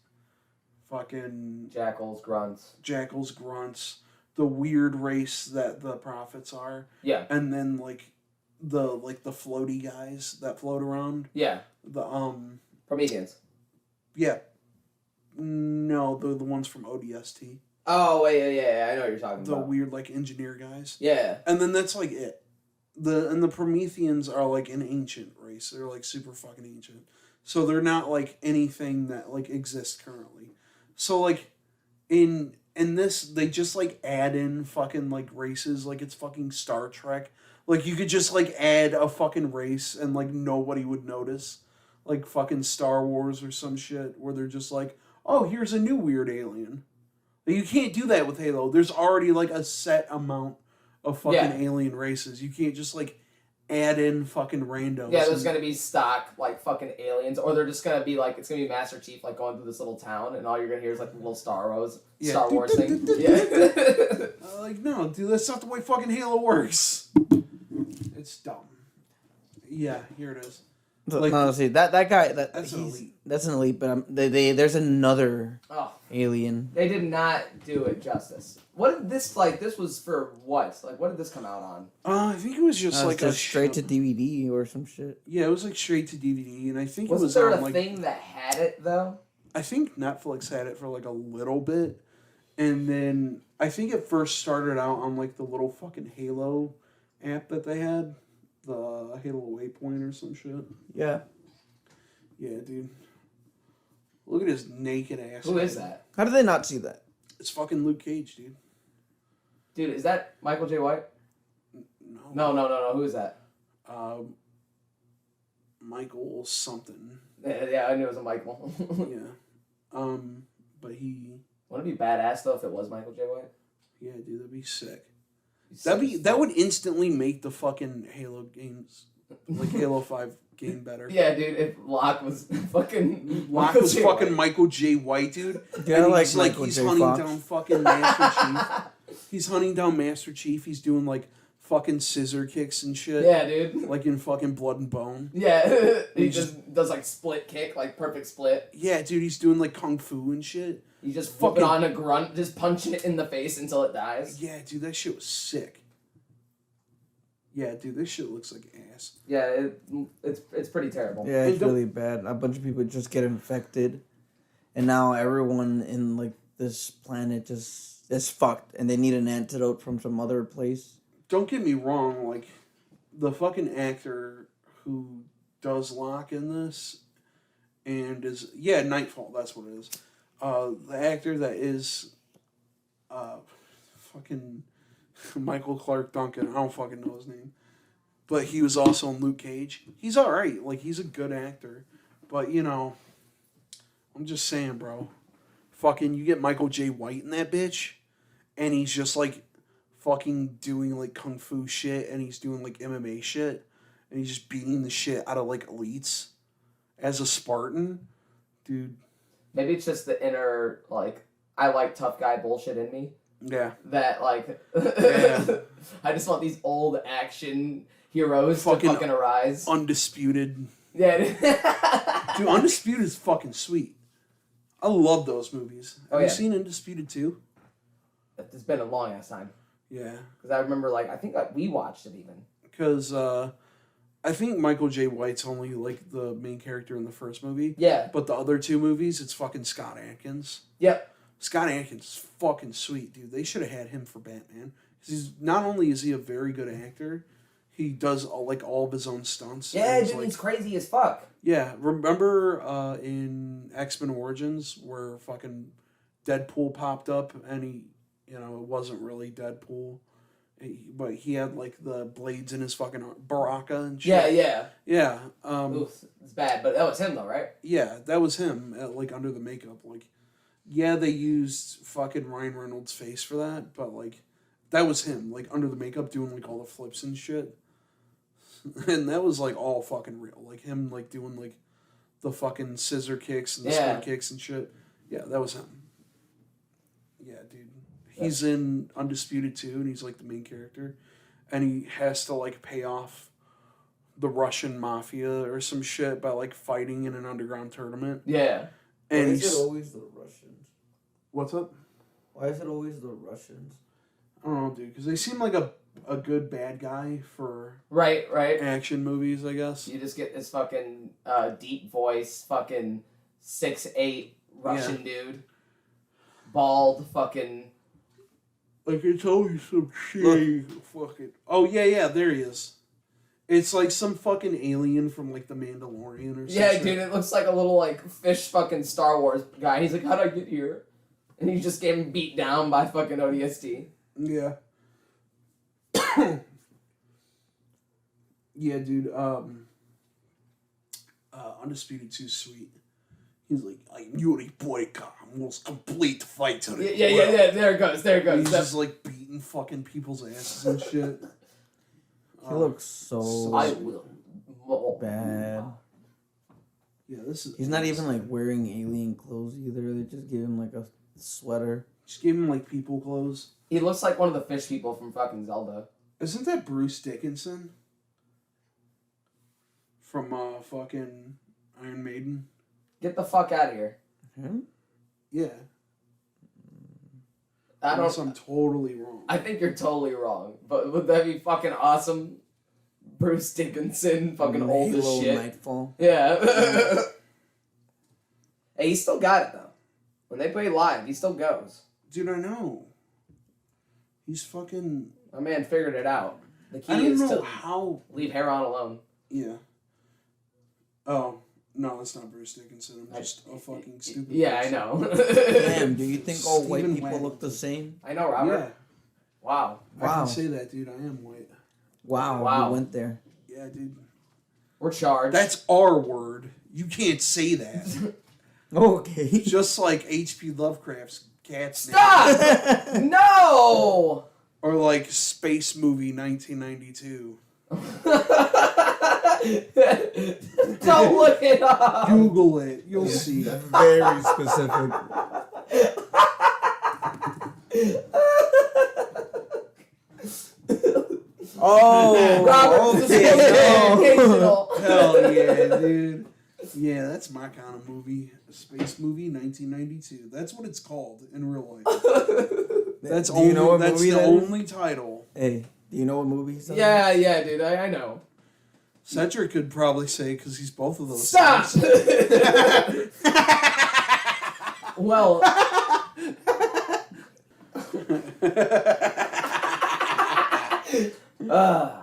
fucking Jackals, grunts, the weird race that the prophets are. Yeah. And then like the floaty guys that float around. Yeah. The Prometheans. Yeah. No, they're the ones from ODST. Oh wait, yeah, I know what you're talking The about. weird like engineer guys. Yeah. And then that's like it. The Prometheans are like an ancient race. They're like super fucking ancient. So they're not like anything that like exists currently. So like in this they just like add in fucking like races like it's fucking Star Trek. Like you could just like add a fucking race and like nobody would notice. Like fucking Star Wars or some shit where they're just like, "Oh, here's a new weird alien." You can't do that with Halo. There's already like a set amount of fucking Yeah. alien races. You can't just like add in fucking randos. Yeah, there's gonna be stock like fucking aliens, or they're just gonna be like it's gonna be Master Chief like going through this little town, and all you're gonna hear is like the little Star Wars thing. Yeah. Like no, dude, that's not the way fucking Halo works. It's dumb. Yeah, here it is. Like, no, see that guy that's an elite. That's an elite, but there's another Oh, alien. they did not do it justice. What did this like? This was for what? Like, what did this come out on? I think it was just like a straight to DVD or some shit. Yeah, it was like straight to DVD, and I think Wasn't it was there on a like thing that had it though? I think Netflix had it for like a little bit, and then I think it first started out on like the little fucking Halo app that they had, the Halo Waypoint or some shit. Yeah. Yeah, dude. Look at his naked ass. Who is that? How did they not see that? It's fucking Luke Cage, dude. Dude, is that Michael J. White? No. No. Who is that? Michael something. Yeah, I knew it was a Michael. Yeah. But he. Wouldn't it be badass though if it was Michael J. White? Yeah, dude, that'd be sick. That That would instantly make the fucking Halo games, like Halo 5 game better. Yeah, dude. If Locke was fucking Locke was fucking Michael J. White, dude. Yeah, and like he's Michael he's J. hunting Fox. down fucking Master Chief. He's hunting down Master Chief. He's doing like fucking scissor kicks and shit. Yeah, dude. Like in fucking Blood and Bone. Yeah, he just does like split kick, like perfect split. Yeah, dude, he's doing like kung fu and shit. You just Fucking- fucking on a grunt, just punching it in the face until it dies. Yeah, dude, that shit was sick. Yeah, dude, this shit looks like ass. Yeah, it's pretty terrible. Yeah, it's And really bad. A bunch of people just get infected, and now everyone in like this planet just is fucked, and they need an antidote from some other place. Don't get me wrong, like the fucking actor who does Locke in this and is Nightfall, that's what it is. The actor that is fucking Michael Clark Duncan, I don't fucking know his name. But he was also in Luke Cage. He's alright, like he's a good actor. But you know, I'm just saying, bro. Fucking you get Michael J. White in that bitch, and he's just like fucking doing like kung fu shit, and he's doing like MMA shit, and he's just beating the shit out of like elites as a Spartan, dude. Maybe it's just the inner like I like tough guy bullshit in me. Yeah. That like Yeah. I just want these old action heroes Fucking to fucking arise. Undisputed. Yeah. Dude, Undisputed is fucking sweet. I love those movies. Oh, Have you yeah. seen Undisputed too? It's been a long ass time. Yeah. Because I remember like I think like, we watched it even. Because I think Michael J. White's only like the main character in the first movie. Yeah. But the other two movies, it's fucking Scott Adkins. Yep. Scott Adkins is fucking sweet, dude. They should have had him for Batman. 'Cause he's not only is he a very good actor, he does all of his own stunts. Yeah, And dude, like, he's crazy as fuck. yeah, remember in X-Men Origins where fucking Deadpool popped up and he, it wasn't really Deadpool, but he had like the blades in his fucking Baraka and shit. Yeah. Yeah. Oof, it's bad, but that was him though, right? Yeah, that was him, like under the makeup. Like, yeah, they used fucking Ryan Reynolds' face for that, but like, that was him, like under the makeup doing like all the flips and shit. And that was like all fucking real. Like him like doing like the fucking scissor kicks and the spin kicks and shit. Yeah, that was him. Yeah, dude. He's in Undisputed too, and he's like the main character. And he has to like pay off the Russian mafia or some shit by like fighting in an underground tournament. Yeah. And Why he's is it always the Russians? what's up? Why is it always the Russians? I don't know, dude, because they seem like a good bad guy for Right. action movies, I guess. You just get this fucking deep voice, fucking 6'8" Russian dude, bald, fucking. Like it's always some shit. Fucking. Oh yeah, there he is. It's like some fucking alien from like the Mandalorian or something. Yeah, dude, it looks like a little like fish fucking Star Wars guy. He's like, how'd I get here? And he just getting beat down by fucking ODST. Yeah. Yeah, dude. Undisputed 2's sweet. He's like, I'm Yuri Boyka, most complete fighter. Yeah. There it goes. He's just like beating fucking people's asses and shit. He looks so I will. bad. Yeah, this is. He's not even like wearing alien clothes either. They just give him like a sweater. Just give him like people clothes. He looks like one of the fish people from fucking Zelda. Isn't that Bruce Dickinson? From fucking Iron Maiden? Get the fuck out of here. Him? Yeah. Unless I'm totally wrong. I think you're totally wrong. But would that be fucking awesome? Bruce Dickinson, fucking old as shit. Nightfall. Yeah. Hey, he still got it though. When they play live, he still goes. Dude, I know. He's fucking. My man figured it out. The key I don't is know to how. leave Heron alone. Yeah. Oh, no, that's not Bruce Dickinson. I'm just a fucking stupid Yeah, person. I know. Damn, do you think all white Stephen people Wang. look the same? I know, Robert. Yeah. Wow. I Wow. can say that, dude. I am white. Wow, we went there. Yeah, dude. We're charged. That's our word. You can't say that. Okay. Just like H.P. Lovecraft's cat's name. Stop! No! Or like Space Movie 1992. Don't look it up. Google it. You'll see. Very specific. Oh, Robert, okay. educational. Hell yeah, dude. Yeah, that's my kind of movie. Space Movie 1992. That's what it's called in real life. That's Do you know what that's movie the that is? only title. Hey, do you know what movie he's on? Yeah, dude. I know. Cedric could probably say because he's both of those. Stop! things. Well. Yeah,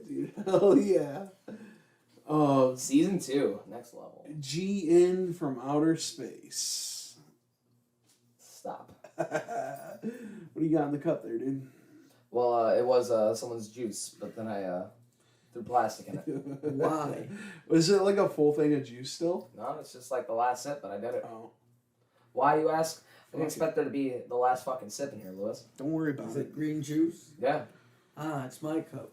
dude. Hell yeah. Season 2, next level. GN from outer space. Stop. What do you got in the cup there, dude? Well, it was someone's juice, but then I threw plastic in it. Why? Was it like a full thing of juice still? No, it's just like the last sip, but I did it. Oh, Why, you ask? I Fuck didn't expect there to be the last fucking sip in here, Lewis. don't worry about Is it. it green juice? Yeah. Ah, it's my cup.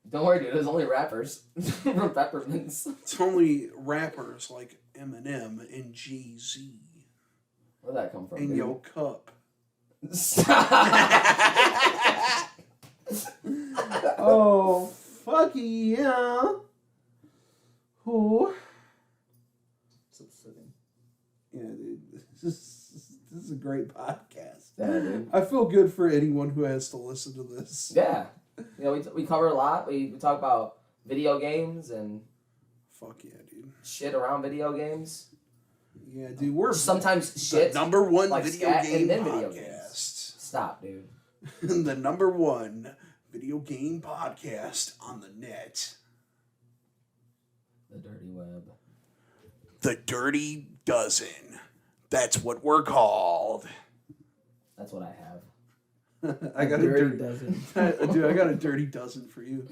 Don't worry, dude. There's only wrappers from peppermints. It's only rappers like Eminem and Jay-Z Where'd that come from? in dude? your cup. Stop! Oh, fuck yeah. Who? It's upsetting. Yeah, dude. This is a great podcast. Yeah, dude. I feel good for anyone who has to listen to this. Yeah. You know, we cover a lot. We talk about video games and Fuck yeah, dude. shit around video games. Yeah, dude. We're Sometimes the shit. number one like video scat game and then podcast. video games. Stop, dude. The number one video game podcast on the net. The dirty web. The Dirty Dozen. That's what we're called. That's what I have. I got Dirty a dozen. dude. I got a dirty dozen for you.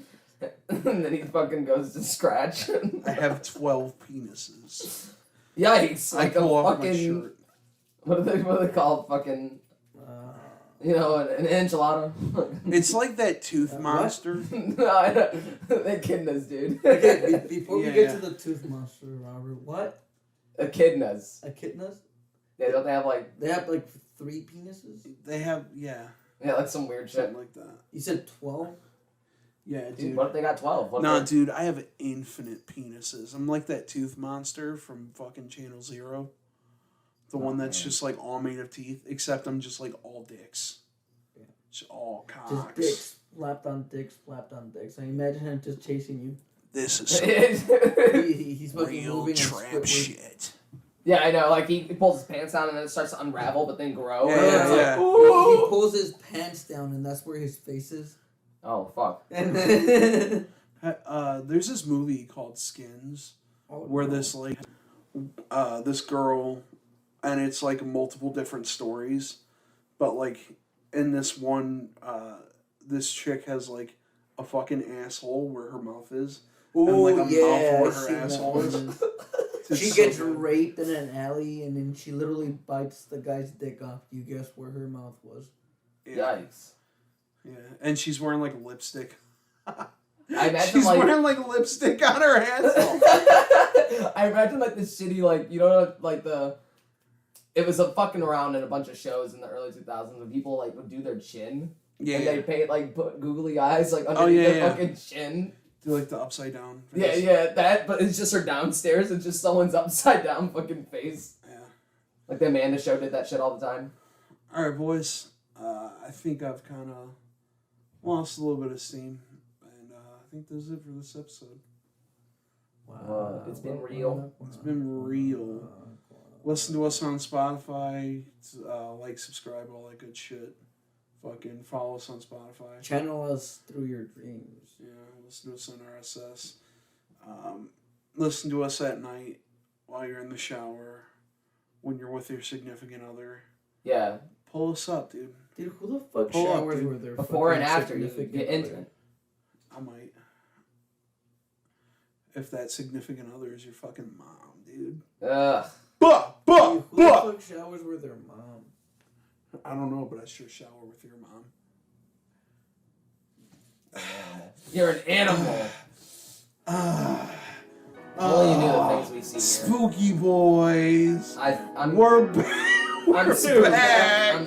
And then he fucking goes to scratch. I have 12 penises. Yikes! I Like pull a off my fucking. shirt. What are they called? Fucking. You know, an enchilada. It's like that tooth What? monster. No, I know. Echidnas, dude. Okay, before we Yeah. get to the tooth monster, Robert, what? Echidnas. Echidnas? Yeah, don't they have like They have like 3 penises? They have, yeah, like some weird shit? something like that. You said 12? Yeah, Dude, dude. what if they got 12? What if Nah, they- dude, I have infinite penises. I'm like that tooth monster from fucking Channel Zero. The one that's man. just like all made of teeth, except I'm just like all dicks. Yeah. Just all cocks. Just dicks, slapped on dicks, slapped on dicks. I imagine him just chasing you. This is some He's fucking real moving and trap Squidward. shit. Yeah, I know. Like he pulls his pants down and then it starts to unravel, but then grow. Yeah, and yeah, it's like, yeah. He "Ooh." pulls his pants down and that's where his face is. Oh fuck. And then... There's this movie called Skins where this like this girl, and it's like multiple different stories, but like in this one, this chick has like a fucking asshole where her mouth is, and like a mouth where her asshole is. It's She so gets good. raped in an alley, and then she literally bites the guy's dick off. You guess where her mouth was? Yeah. Yikes. Yeah, and she's wearing like lipstick. I imagine She's like wearing like lipstick on her asshole. I imagine like the shitty like you know like the it was a fucking around in a bunch of shows in the early 2000s when people like would do their chin Yeah, and they paint like put googly eyes like underneath Oh, yeah, their yeah. fucking chin. do like the upside down. Yeah, face. yeah, that. But it's just her downstairs. It's just someone's upside down fucking face. Yeah. Like the Amanda Show did that shit all the time. All right, boys. I think I've kind of lost a little bit of steam, and I think this is it for this episode. It's been real. It's been real. Listen to us on Spotify. Like, subscribe, all that good shit. Fucking follow us on Spotify. Channel us through your dreams. Yeah, listen to us on RSS. Listen to us at night while you're in the shower, when you're with your significant other. Yeah. Pull us up, dude. Dude, who the fuck Pull up, showers dude. with their Before and fucking after you significant get other? intimate. I might. If that significant other is your fucking mom, dude. Ugh. Bah! Dude, who the fuck showers with their mom? I don't know, but I sure shower with your mom. You're an animal. Only you knew the things we see here. Spooky Boiz. I'm We're back. I'm We're super back.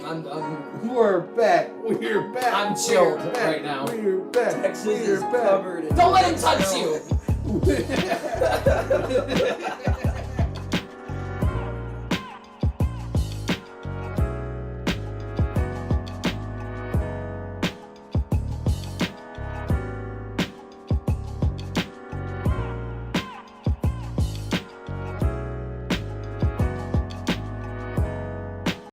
We're back. We're back. I'm chilled We're back. right now. We're back. Texas We're is back. covered in Don't let him touch you.